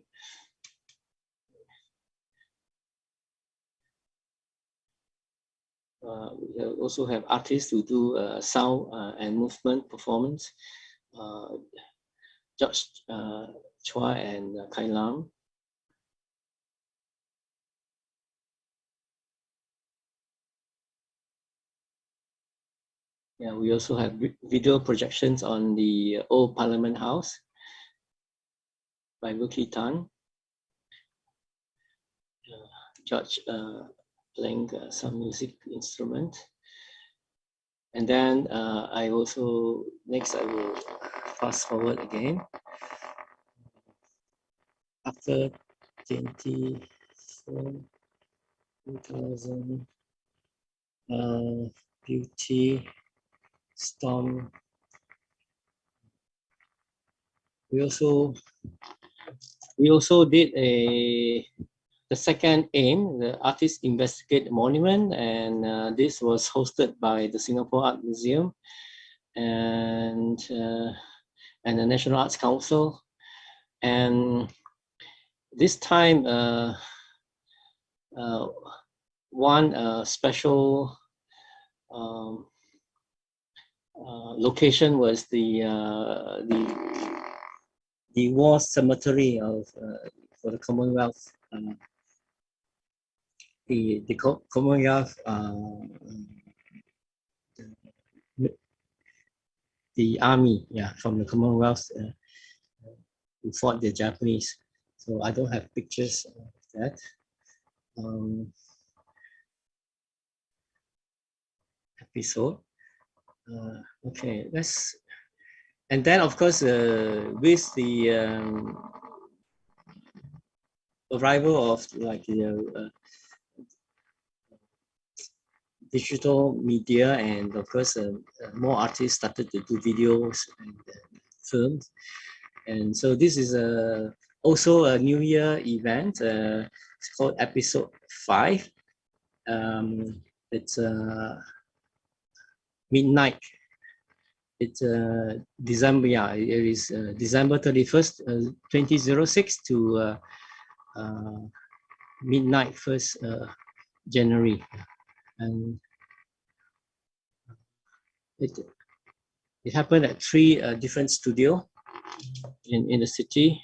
We also have artists who do sound and movement performance. George Chua and Kai Lam. Yeah, we also have video projections on the old Parliament House by Wuki Tan. George playing some music instrument. And then I will fast forward again. After 2000, Beauty, Storm. We also did the second aim, the Artist Investigate Monument, and this was hosted by the Singapore Art Museum and the National Arts Council. And this time, one special location was the war cemetery of for the Commonwealth. The Commonwealth, the army, from the Commonwealth who fought the Japanese. So I don't have pictures of that. Episode. Okay, and then of course with the arrival of digital media, and of course more artists started to do videos and films, and so this is also a New Year event. It's called Episode 5. It's midnight. It's December. Yeah, it is December 31st, 2006 to midnight 1st January, and it happened at 3 different studios in the city.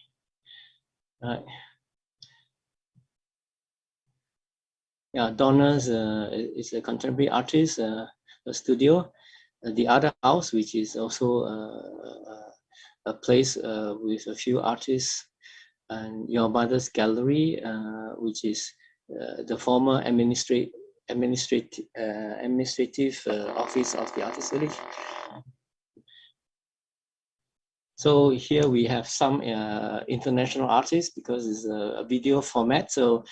Yeah, Donna's is a contemporary artist a studio. The other house, which is also a place with a few artists, and Your Mother's Gallery, which is the former administrative office of the Artist Village. So here we have some international artists, because it's a video format. So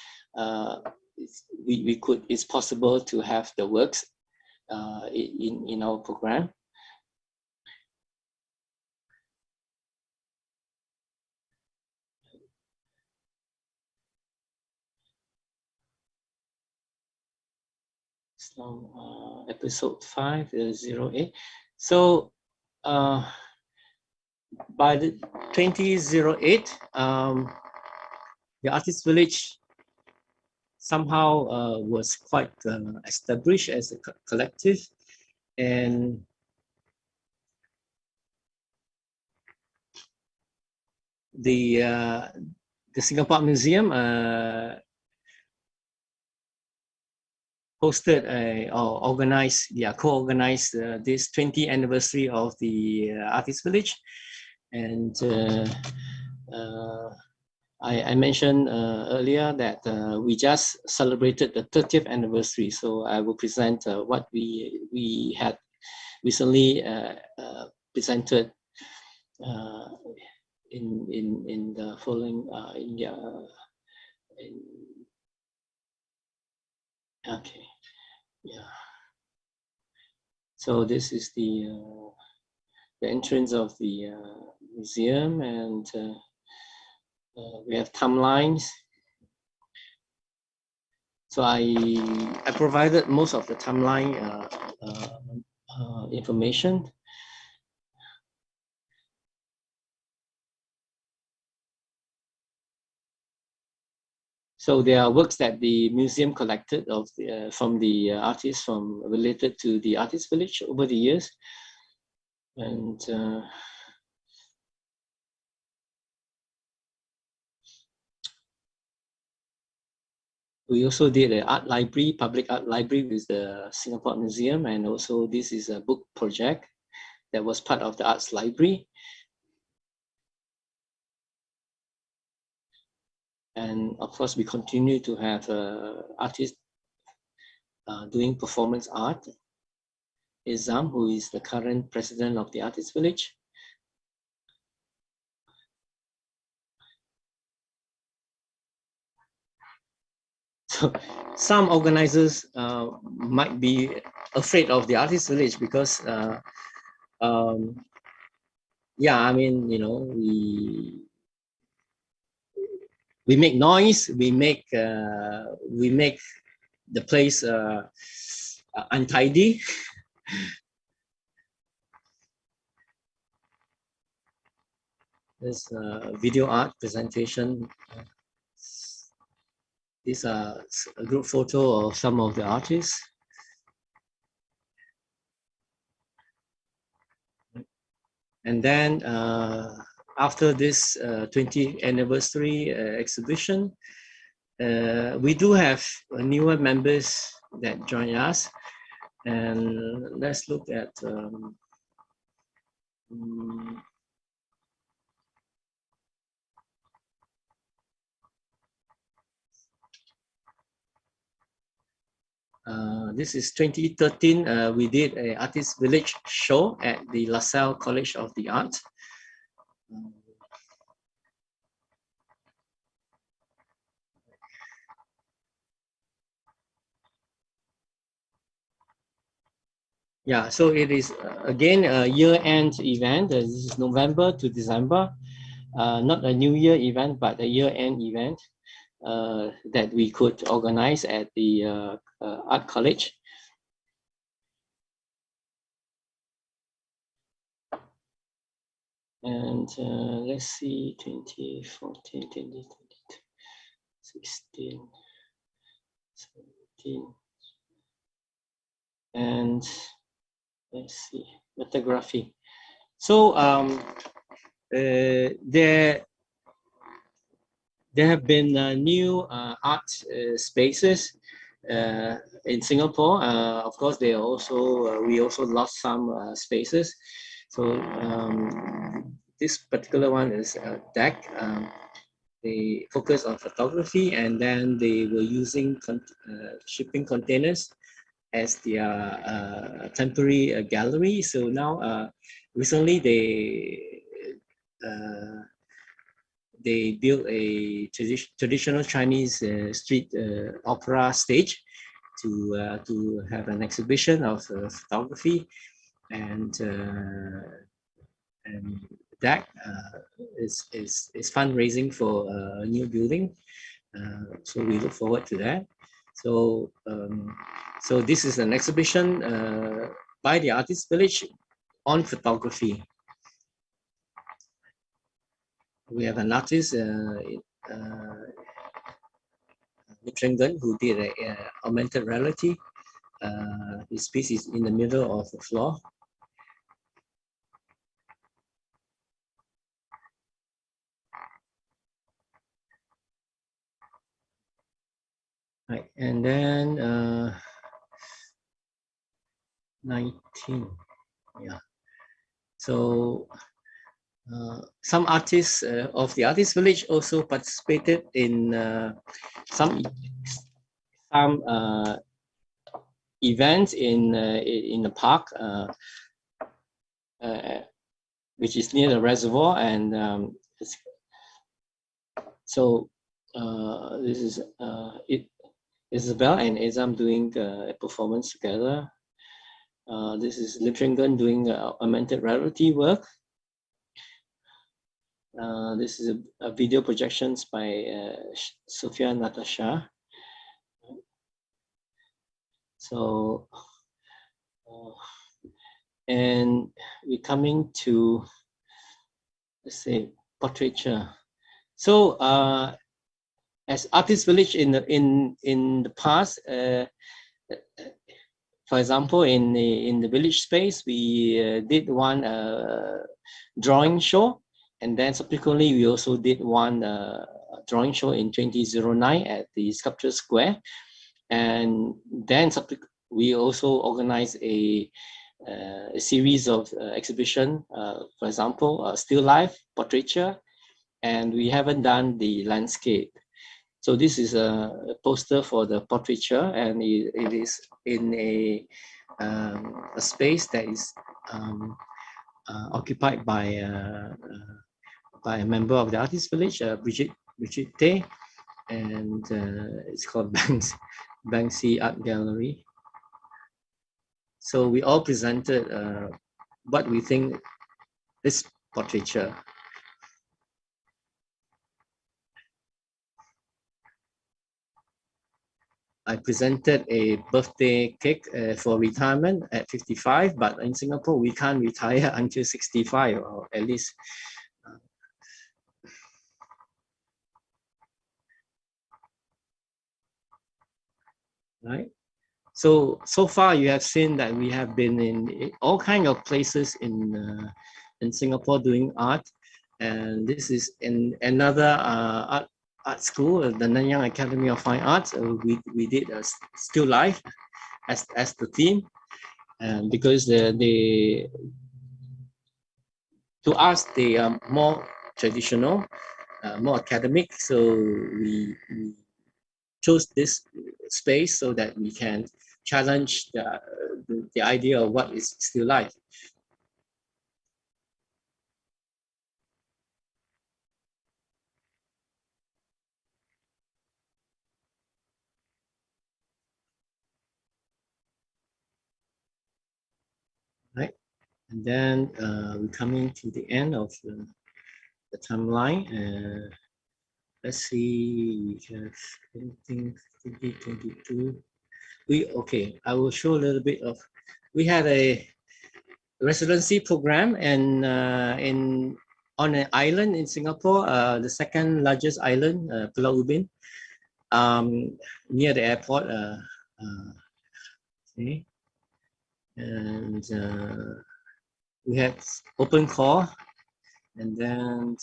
it's possible to have the works in our program. So, episode 508. So by the 2008, the Artist Village somehow was quite established as a collective, and the Singapore Museum hosted or organized, co-organized this 20th anniversary of the Artist Village, and I mentioned earlier that we just celebrated the 30th anniversary. So I will present what we had recently presented in the following okay, yeah. So this is the entrance of the museum, and we have timelines. So I provided most of the timeline information. So there are works that the museum collected of from the artists related to the artist village over the years, and we also did an art library, public art library with the Singapore Museum, and also this is a book project that was part of the arts library. And of course, we continue to have artists doing performance art. Izam, who is the current president of the Artist Village. So some organizers might be afraid of the Artist Village because, yeah, I mean, you know, we make noise, we make the place untidy. There's a video art presentation. These are a group photo of some of the artists. And then after this 20th anniversary exhibition, we do have newer members that join us. And let's look at this is 2013. We did an Artist Village show at the LaSalle College of the Arts. Yeah, so it is again a year-end event. This is November to December, not a New Year event, but a year-end event that we could organize at the Art College. And let's see, 2014, 2022, 16, 17, and let's see, photography. So there have been new art spaces in Singapore. Of course, they also we also lost some spaces. So this particular one is DEC. They focus on photography, and then they were using shipping containers as their temporary gallery. So now, recently they built a traditional Chinese street opera stage to have an exhibition of photography, and that is fundraising for a new building. So we look forward to that. So so this is an exhibition by the Artist Village on photography. We have an artist, Mitrengan, who did a augmented reality. His piece is in the middle of the floor. Right, and then 19, yeah. So some artists of the Artist Village also participated in some events in the park, which is near the reservoir, and so this is Isabel and Izam doing a performance together. This is Litringan doing augmented reality work. This is a video projections by Sophia Natasha. So, and we're coming to, let's say, portraiture. So, as Artist Village in the past, for example, in the village space, we did one drawing show, and then subsequently we also did one drawing show in 2009 at the Sculpture Square, and then we also organized a series of exhibition, for example, still life, portraiture, and we haven't done the landscape. So this is a poster for the portraiture, and it is in a space that is occupied by a member of the Artist Village, Bridget Tay, and it's called Banksy Art Gallery. So we all presented what we think this portraiture. I presented a birthday cake for retirement at 55, but in Singapore, we can't retire until 65, or at least. Right? So far you have seen that we have been in all kinds of places in Singapore doing art. And this is in another art school, the Nanyang Academy of Fine Arts. We did a still life as the theme, because to us they are more traditional, more academic. So we chose this space so that we can challenge the idea of what is still life. Right, and then we're coming to the end of the timeline. Let's see, we have anything 2022. Okay, I will show a little bit of. We had a residency program and on an island in Singapore, the second largest island, Pulau Ubin, near the airport. Okay. And we had open call, and then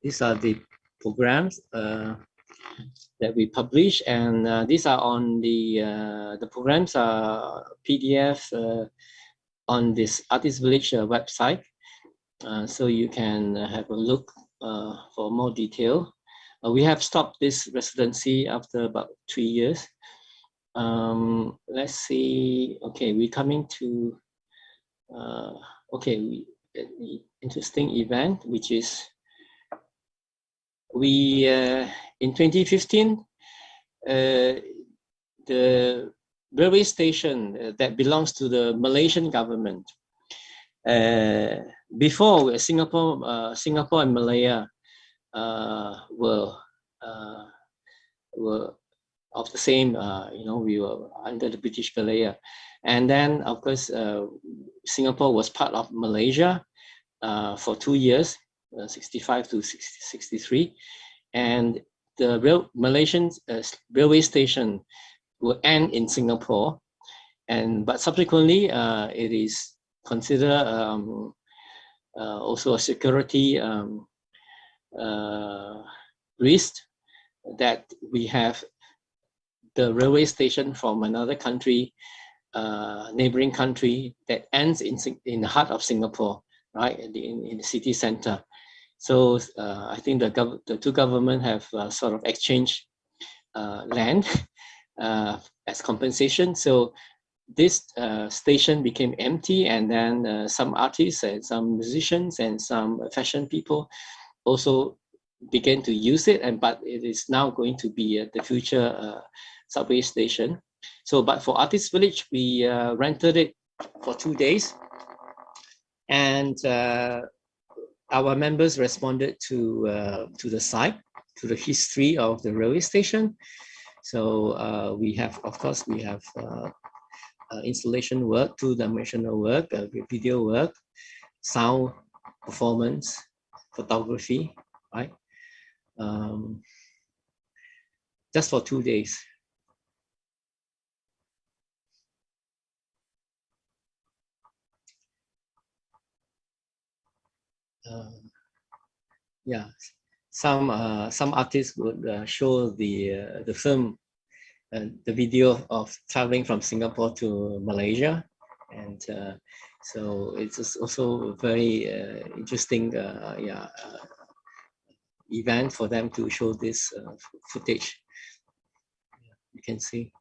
these are the programs that we publish, and these are on the programs are PDF on this Artist Village website, so you can have a look for more detail. We have stopped this residency after about 3 years. Let's see. Okay, we're coming to interesting event, which is we in 2015 the railway station that belongs to the Malaysian government. Before Singapore and Malaya were of the same, we were under the British Malaya. And then, of course, Singapore was part of Malaysia for 2 years, 65 to 63. And the Malaysian railway station will end in Singapore. But subsequently, it is considered also a security risk that we have the railway station from another country, neighboring country, that ends in the heart of Singapore, right, in the city center. So I think the two governments have sort of exchanged land as compensation. So this station became empty, and then some artists and some musicians and some fashion people also began to use it, but it is now going to be the future subway station. So, but for Artist Village, we rented it for 2 days, and our members responded to the site, to the history of the railway station. So we have, of course, we have installation work, two-dimensional work, video work, sound performance, photography, right? Just for 2 days. Yeah, some artists would show the film, the video of traveling from Singapore to Malaysia, and so it's also a very interesting event for them to show this footage. You can see.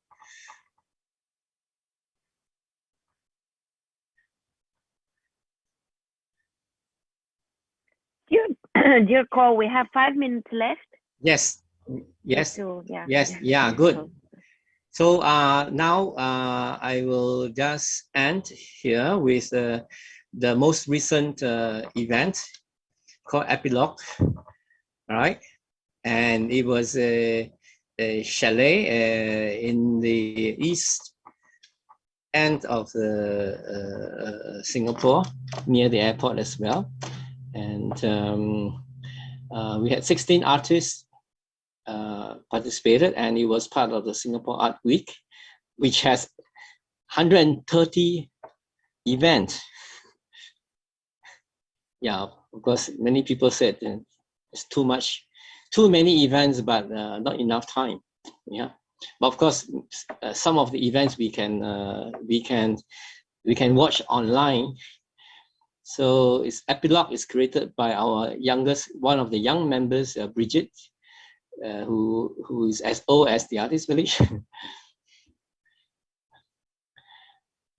Dear Koh, we have 5 minutes left. Yes, yes, yeah. Yes, yeah, good. So now I will just end here with the most recent event called Epilogue, all right? And it was a chalet in the east end of the Singapore, near the airport as well. And we had 16 artists participated, and it was part of the Singapore Art Week, which has 130 events. Yeah, of course, many people said it's too many events, but not enough time. Yeah, but of course, some of the events we can watch online. So Epilogue is created by our one of the young members, Bridget, who is as old as the Artist Village.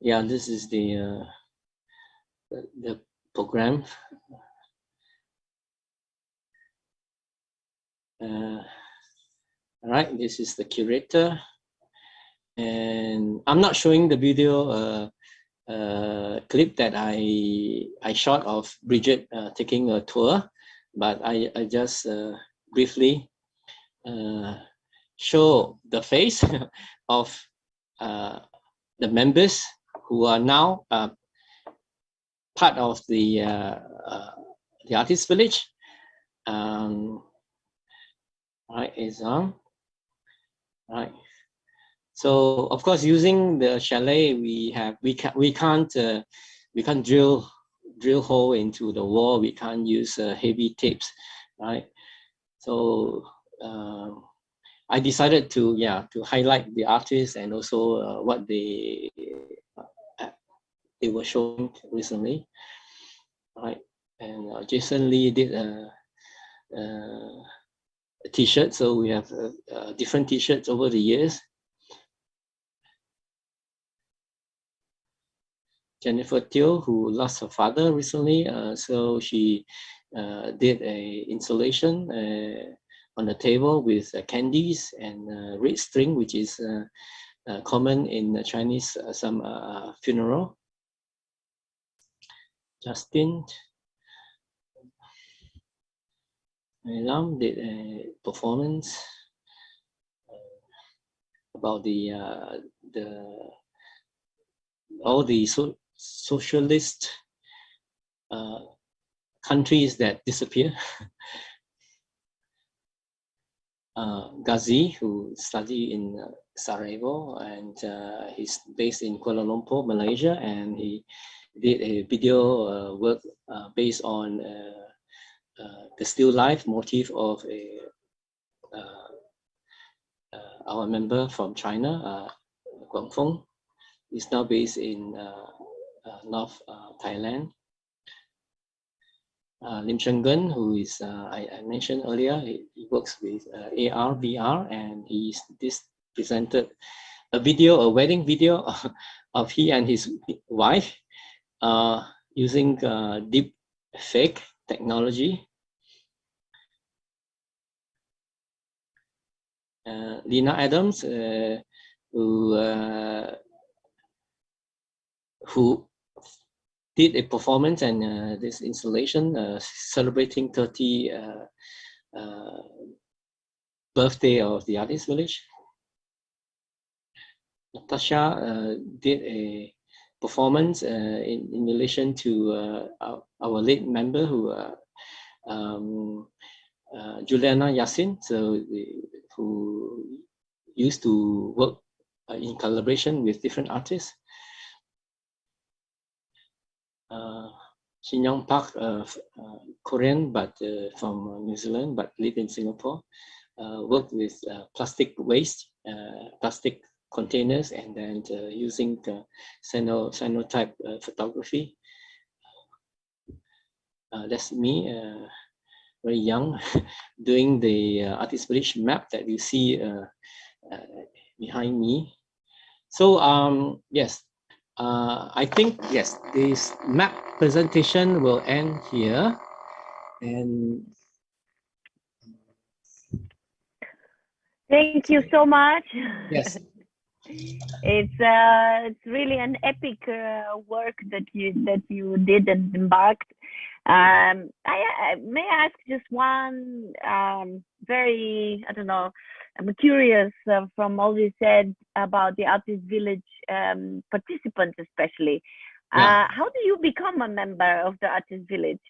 Yeah, this is the program. All right, this is the curator, and I'm not showing the video clip that I shot of Bridget taking a tour, but I just briefly show the face of the members who are now part of the Artist Village. Right, is on. Right. So of course, using the chalet, we can't drill hole into the wall. We can't use heavy tapes, right? So I decided to highlight the artists and also what they were showing recently, right? And Jason Lee did a T-shirt, so we have different T-shirts over the years. Jennifer Teo, who lost her father recently, so she did a installation on the table with candies and red string, which is common in Chinese some funeral. Justin Lam did a performance about all the socialist countries that disappear. Ghazi, who studied in Sarajevo, and he's based in Kuala Lumpur, Malaysia, and he did a video work based on the still life motif of our member from China, Koh Nguang. He's now based in North Thailand. Lim Cheng-gun, who is I mentioned earlier, he works with AR, VR, and he's presented a wedding video of he and his wife using deep fake technology. Lena Adams, who did a performance and this installation celebrating 30 birthday of the Artist Village. Natasha did a performance in relation to our late member who Juliana Yassin, who used to work in collaboration with different artists. Shin Young Park, Korean, but from New Zealand, but live in Singapore, worked with plastic waste, plastic containers, and then using the cyanotype photography. That's me, very young, doing the Artist Village map that you see behind me. So yes, I think yes, this map presentation will end here, and thank you so much. yes. It's really an epic work that you did and embarked. I may ask just one very, I don't know, I'm curious from all you said about the Artist Village participants especially. Yeah. How do you become a member of the Artist Village?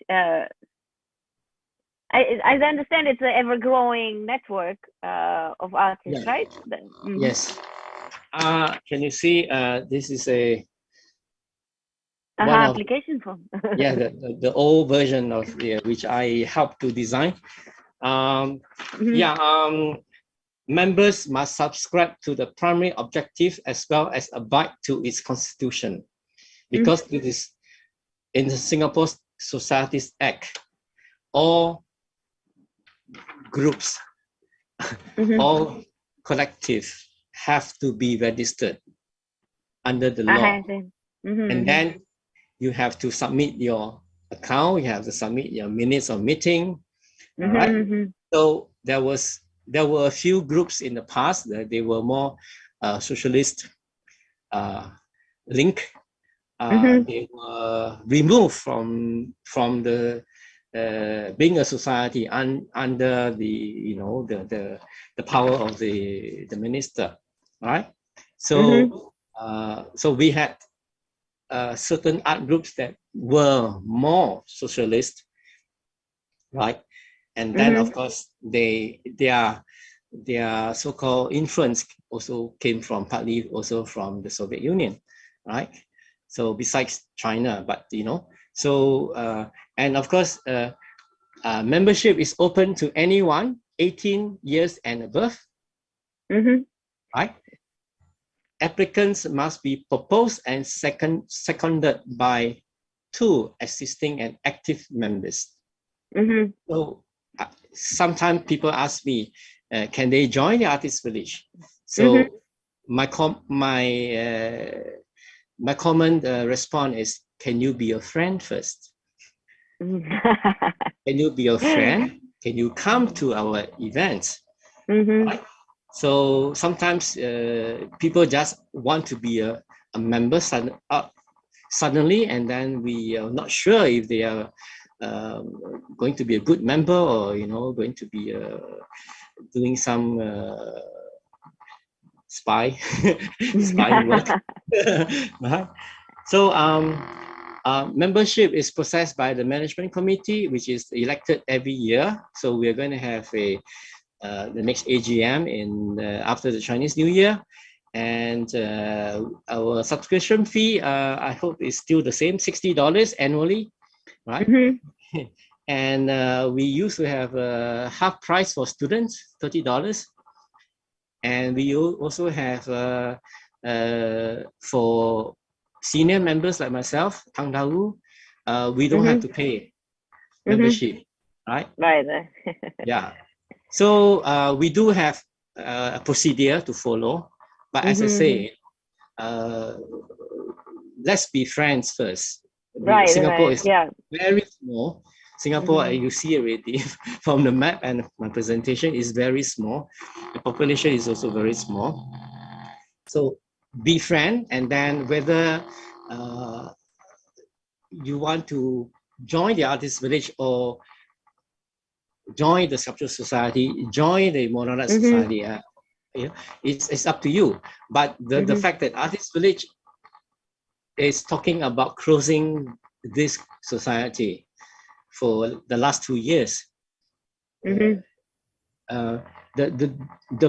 I understand it's an ever-growing network of artists, Yeah. right? Yes. Can you see? This is a application form. Yeah, the old version of which I helped to design. Yeah. Members must subscribe to the primary objective as well as abide to its constitution, because it is in the Singapore Societies Act. All groups, all collectives have to be registered under the law, and then you have to submit your account. You have to submit your minutes of meeting. All right. So there were a few groups in the past that they were more socialist link. They were removed from the being a society under the the power of the minister, right? So so we had certain art groups that were more socialist, right? And then of course their so-called influence also came from partly also from the Soviet Union, right? So besides China, but so and of course membership is open to anyone 18 years and above, right? Applicants must be proposed and seconded by 2 existing and active members. So sometimes people ask me, can they join the Artist Village? So my common response is, can you be a friend first? Can you be a friend? Can you come to our events? Right? So sometimes people just want to be a member suddenly, and then we are not sure if they are going to be a good member, or going to be doing some spy work. Right? So membership is processed by the management committee, which is elected every year. So we are going to have the next AGM after the Chinese New Year, and our subscription fee I hope is still the same, $60 annually, right? And we used to have half price for students, $30, and we also have for senior members like myself, Tang Dawu, we don't have to pay membership, right? Right. Yeah. So we do have a procedure to follow, but as I say, let's be friends first. Right. Singapore is yeah. very small. Singapore, you see already from the map and my presentation, is very small. The population is also very small. So be friend, and then whether you want to join the Artist Village or join the Sculpture Society, join the Modern Art Society, it's up to you. But the fact that Artist Village is talking about closing this society for the last 2 years. The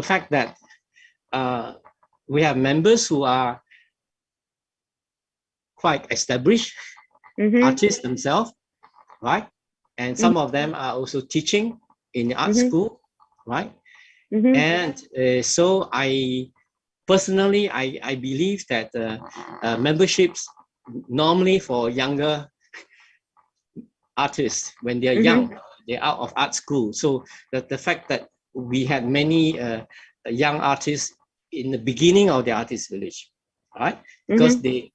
fact that we have members who are quite established artists themselves, right? And some of them are also teaching in the art school, right? And so I personally, I believe that memberships normally for younger artists, when they're young, they're out of art school. So the fact that we had many young artists in the beginning of the Artist Village, right? Because they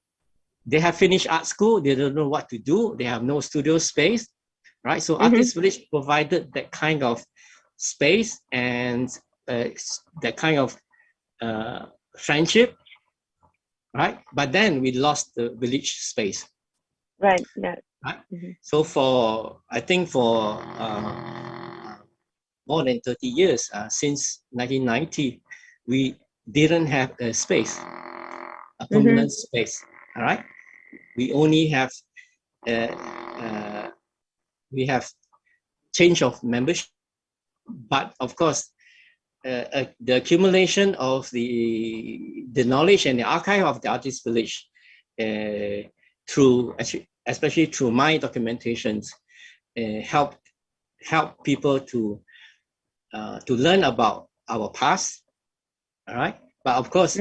have finished art school, they don't know what to do, they have no studio space, right? So Artist Village provided that kind of space and that kind of friendship, right? But then we lost the village space. Right, yeah. Right? So I think for more than 30 years, since 1990, we didn't have a space, a permanent space, all right? We only have, we have change of membership, but of course, the accumulation of the knowledge and the archive of the Artist Village especially through my documentations, help people to learn about our past, all right? But of course,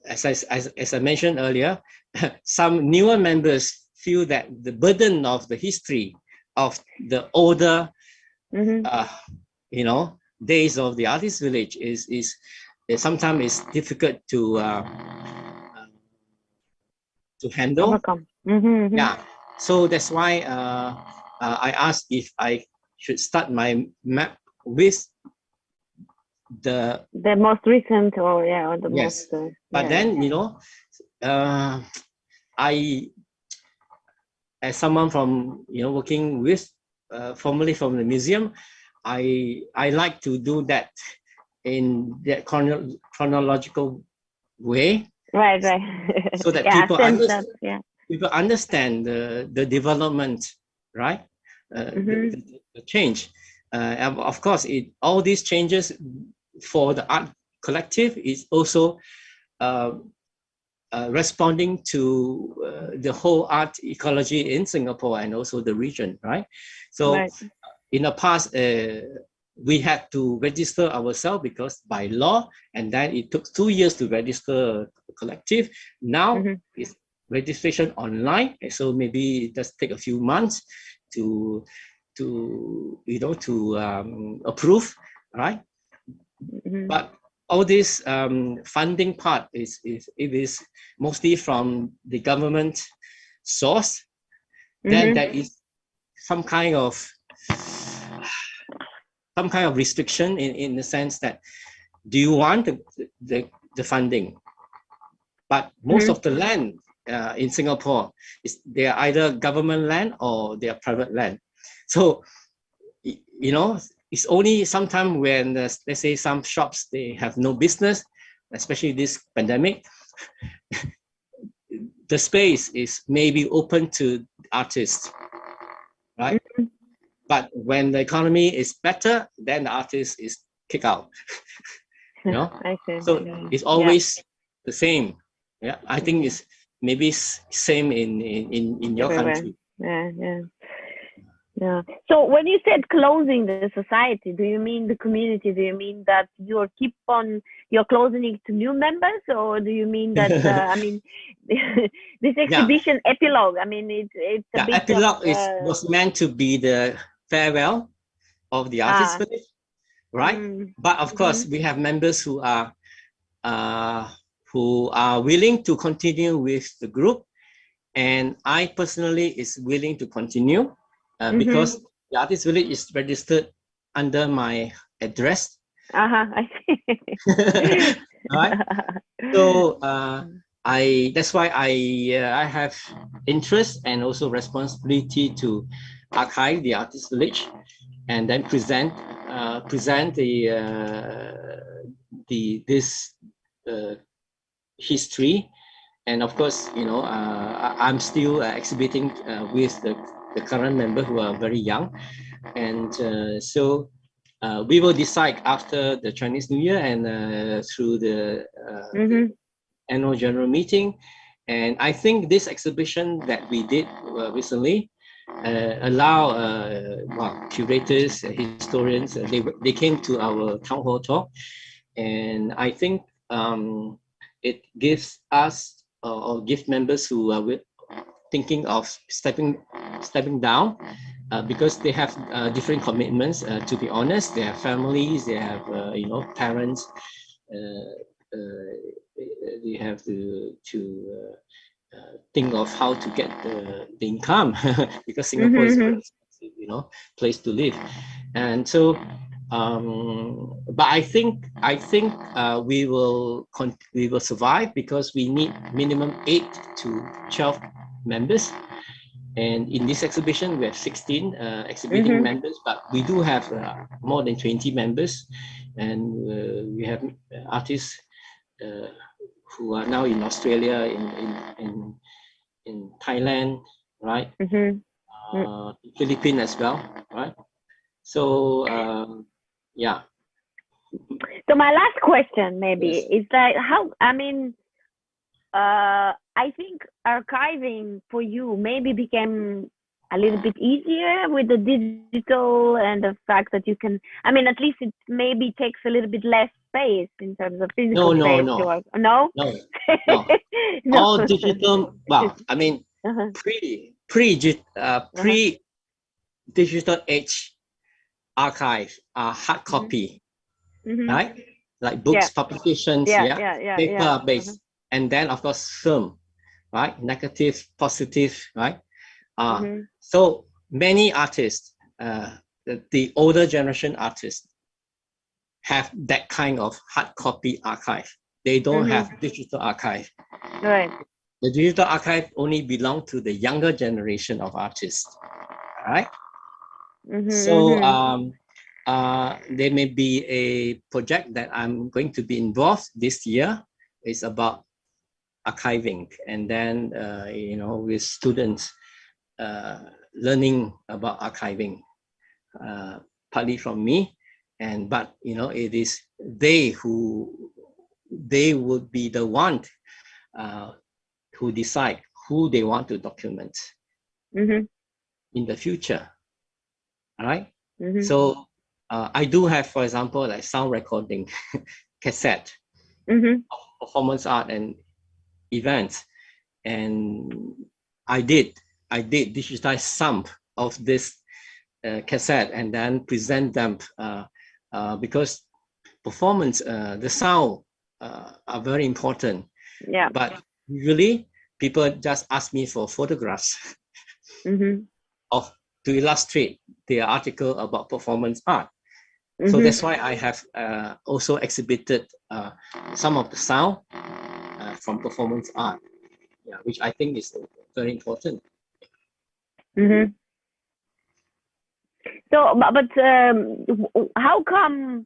as I mentioned earlier, some newer members feel that the burden of the history of the older, days of the Artist Village is sometimes is difficult to handle. Overcome. Yeah, so that's why I asked if I should start my map with the most recent, or the yes. most. But then I, as someone from working with formerly from the museum, I like to do that in that chronological way. Right. So that people understand. People understand the development, right? The change. Of course, all these changes for the art collective is also responding to the whole art ecology in Singapore and also the region, right? So in the past, we had to register ourselves because by law, and then it took 2 years to register a collective. Now it's registration online, so maybe it just take a few months to approve, right? But all this funding part is mostly from the government source. Then there is some kind of restriction in the sense that, do you want the funding? But most of the land in Singapore they are either government land or they are private land. So it's only sometime when let's say some shops, they have no business, especially this pandemic. The space is maybe open to artists, right? But when the economy is better, then the artist is kicked out. So it's always the same. Yeah, I think it's maybe same in your country. Yeah. So when you said closing the society, do you mean the community? Do you mean that you're closing it to new members, or do you mean that this exhibition epilogue? I mean, it's a bit epilogue was meant to be the farewell of the Artist Village, right? But of course, we have members who are willing to continue with the group, and I personally is willing to continue. Because the Artist Village is registered under my address. I see. Right. So that's why I have interest and also responsibility to archive the artist village, and then present this history. And of course, I'm still exhibiting with the current member who are very young, and so we will decide after the Chinese New Year and through the annual general meeting. And I think this exhibition that we did recently allow curators, historians, they came to our town hall talk, and I think it gives us or give members who are thinking of stepping down, because they have different commitments. To be honest, they have families, they have parents. They have to think of how to get the income because Singapore is very expensive, place to live. And so, but I think we will survive, because we need minimum 8 to 12 members. And in this exhibition, we have 16 exhibiting members, but we do have more than 20 members, and we have artists who are now in Australia, in Thailand, right? Philippines as well, right? So yeah. So my last question maybe is that I think archiving for you maybe became a little bit easier with the digital, and the fact that you can, at least it maybe takes a little bit less space in terms of physical space. No? All digital. Well, pre-digital age archive are hard copy, right? Like books, publications, paper based, and then of course film, right? Negative, positive, right? So many artists, the older generation artists, have that kind of hard copy archive. They don't have digital archive. Right. The digital archive only belong to the younger generation of artists, right? So there may be a project that I'm going to be involved this year. It's about archiving, and then with students learning about archiving, partly from me, but it is they would be the one who decide who they want to document in the future. All right. So I do have, for example, like sound recording cassette of performance art and events, and I did digitize some of this cassette and then present them because performance, the sound are very important. Yeah. But usually people just ask me for photographs of to illustrate their article about performance art. So that's why I have also exhibited some of the sound from performance art, which I think is very important. So, but how come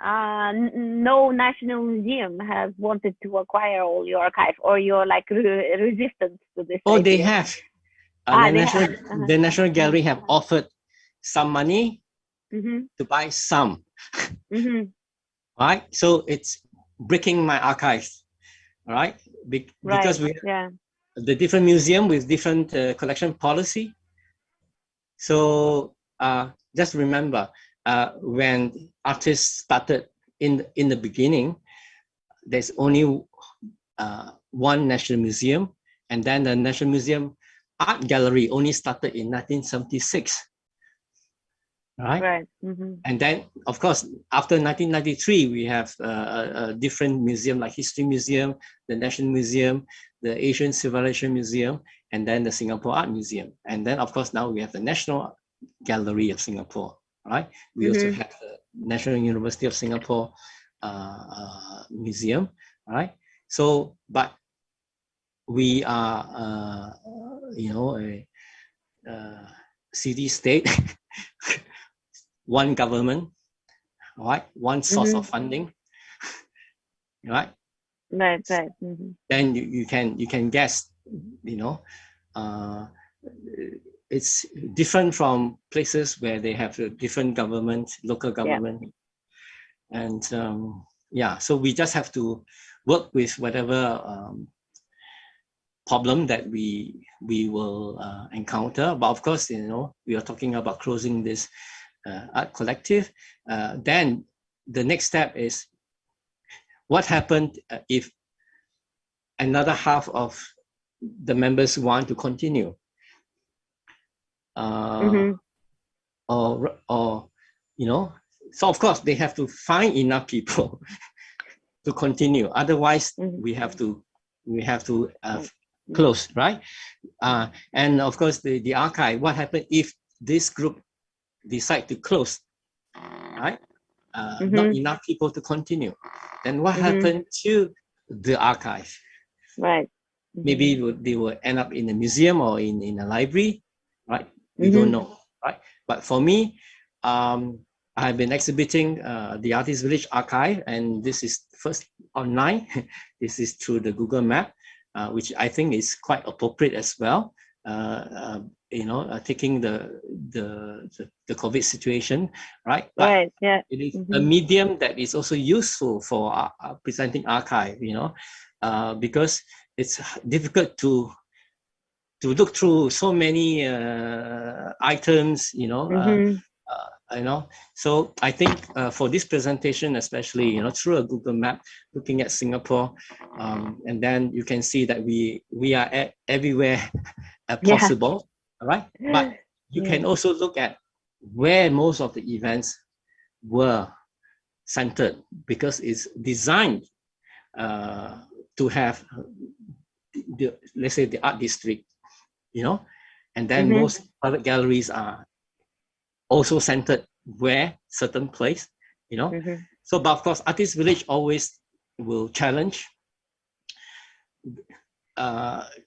no national museum has wanted to acquire all your archive, or you're like resistant to this? Oh, idea? they have. The National Gallery have offered some money to buy some. Right? So it's breaking my archives. All right? Because we have the different museum with different collection policy. So just remember, when artists started in the beginning, there's only one National Museum, and then the National Museum Art Gallery only started in 1976. Right. And then, of course, after 1993, we have a different museum like History Museum, the National Museum, the Asian Civilization Museum, and then the Singapore Art Museum. And then, of course, now we have the National Gallery of Singapore, right? We also have the National University of Singapore Museum, right? So, but we are, a city-state, one government, right? One source of funding, right? Right. Then you can guess, it's different from places where they have a different government, local government, and so we just have to work with whatever problem that we will encounter. But of course, we are talking about closing this art collective. Then the next step is what happened if another half of the members want to continue, or so of course they have to find enough people to continue. Otherwise, we have to close, right? And of course, the archive. What happened if this group decide to close, right? Not enough people to continue. Then what happened to the archive? Right. Maybe they will end up in a museum or in a library, right? We don't know, right? But for me, I've been exhibiting the Artist Village archive, and this is first online. This is through the Google Map, which I think is quite appropriate as well. Taking the COVID situation, right? But it is a medium that is also useful for presenting archive, because it's difficult to look through so many items, So I think for this presentation, especially, through a Google Map, looking at Singapore, and then you can see that we are everywhere possible, all right? But you can also look at where most of the events were centered, because it's designed to have, let's say, the art district, and then most private galleries are also centered where certain place, So, but of course, Artist Village always will challenge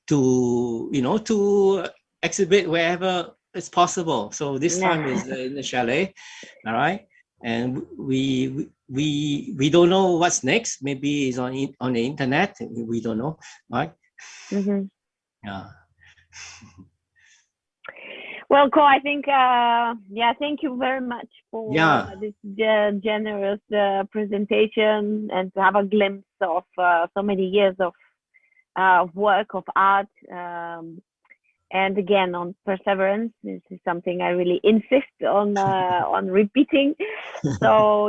to exhibit wherever it's possible. So this time is in the chalet, all right? And we don't know what's next. Maybe it's on the internet. We don't know, right? Yeah. Well, Koh, I think, thank you very much for this generous presentation, and to have a glimpse of so many years of work, of art, and again, on perseverance. This is something I really insist on repeating. So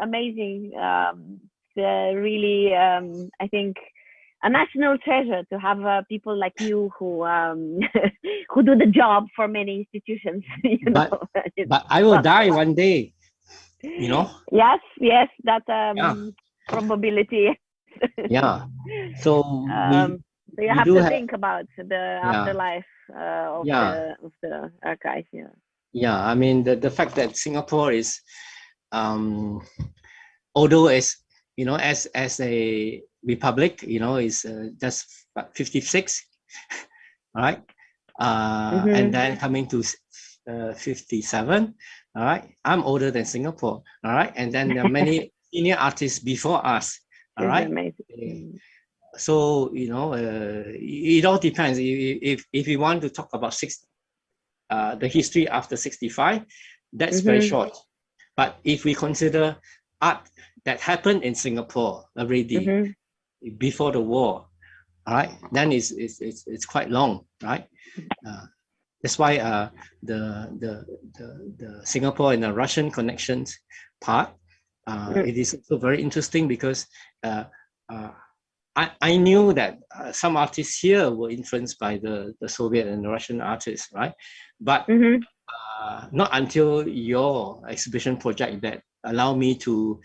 amazing. Really, I think, a national treasure to have people like you who who do the job for many institutions. But I will die one day. Yes, that's probability. So you have to think about the afterlife of the archive. I mean, the fact that Singapore is, although as as a republic, is just 56, right? And then coming to 57, all right? I'm older than Singapore, all right? And then there are many senior artists before us, all right? So, it all depends. If you want to talk about the history after 65, that's very short. But if we consider art that happened in Singapore already before the war, all right, then it's quite long, right? That's why the Singapore and the Russian connections part, it is also very interesting, because I knew that some artists here were influenced by the Soviet and the Russian artists, right? But not until your exhibition project that allowed me to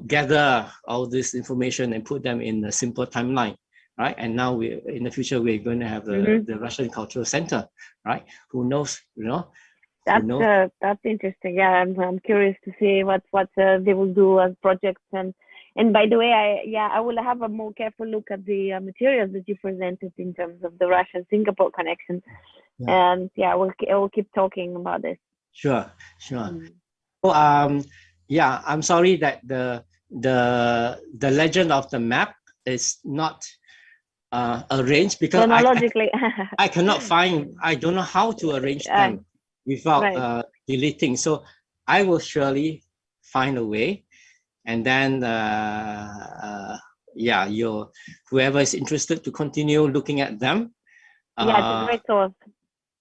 gather all this information and put them in a simple timeline, right? And now in the future, we're going to have the Russian Cultural Center, right? Who knows, That's interesting. Yeah, I'm curious to see what they will do as projects, and And by the way, I will have a more careful look at the materials that you presented in terms of the Russia-Singapore connection. And I will keep talking about this. Sure. So, yeah, I'm sorry that the legend of the map is not arranged because chronologically. I cannot find. I don't know how to arrange them without deleting. So I will surely find a way, and then whoever is interested to continue looking at them. It's a great source.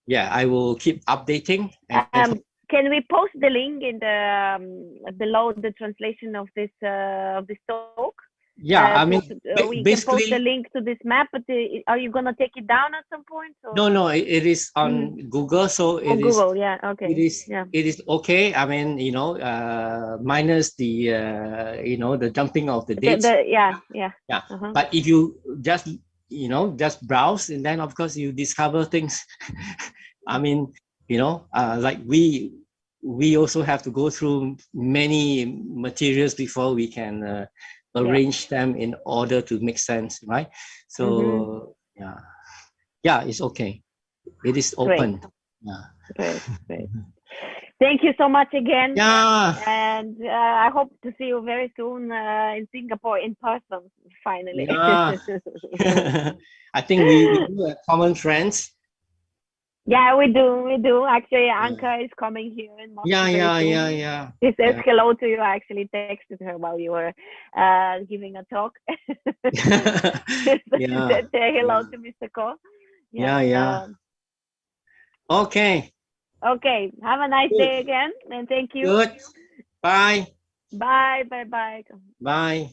Yeah, I will keep updating. Can we post the link in the below the translation of this talk? Yeah, I mean, we can post the link to this map, but are you gonna take it down at some point? Or? No, it is on Google, so it is. Google, yeah, okay. It is okay. I mean, minus the the jumping of the dates. But if you just browse, and then of course you discover things. I mean, like we also have to go through many materials before we can arrange them in order to make sense, right? So it's okay. It is open. Great. Thank you so much again. Yeah. And I hope to see you very soon in Singapore in person, finally. Yeah. I think we do have common friends. Yeah, we do. Actually, Anka is coming here in Moscow. Yeah. She says hello to you. I actually texted her while you were giving a talk. She said, say hello to Mr. Koh. Yeah. Okay. Have a nice day again, and thank you. Good. Bye. Bye. Bye.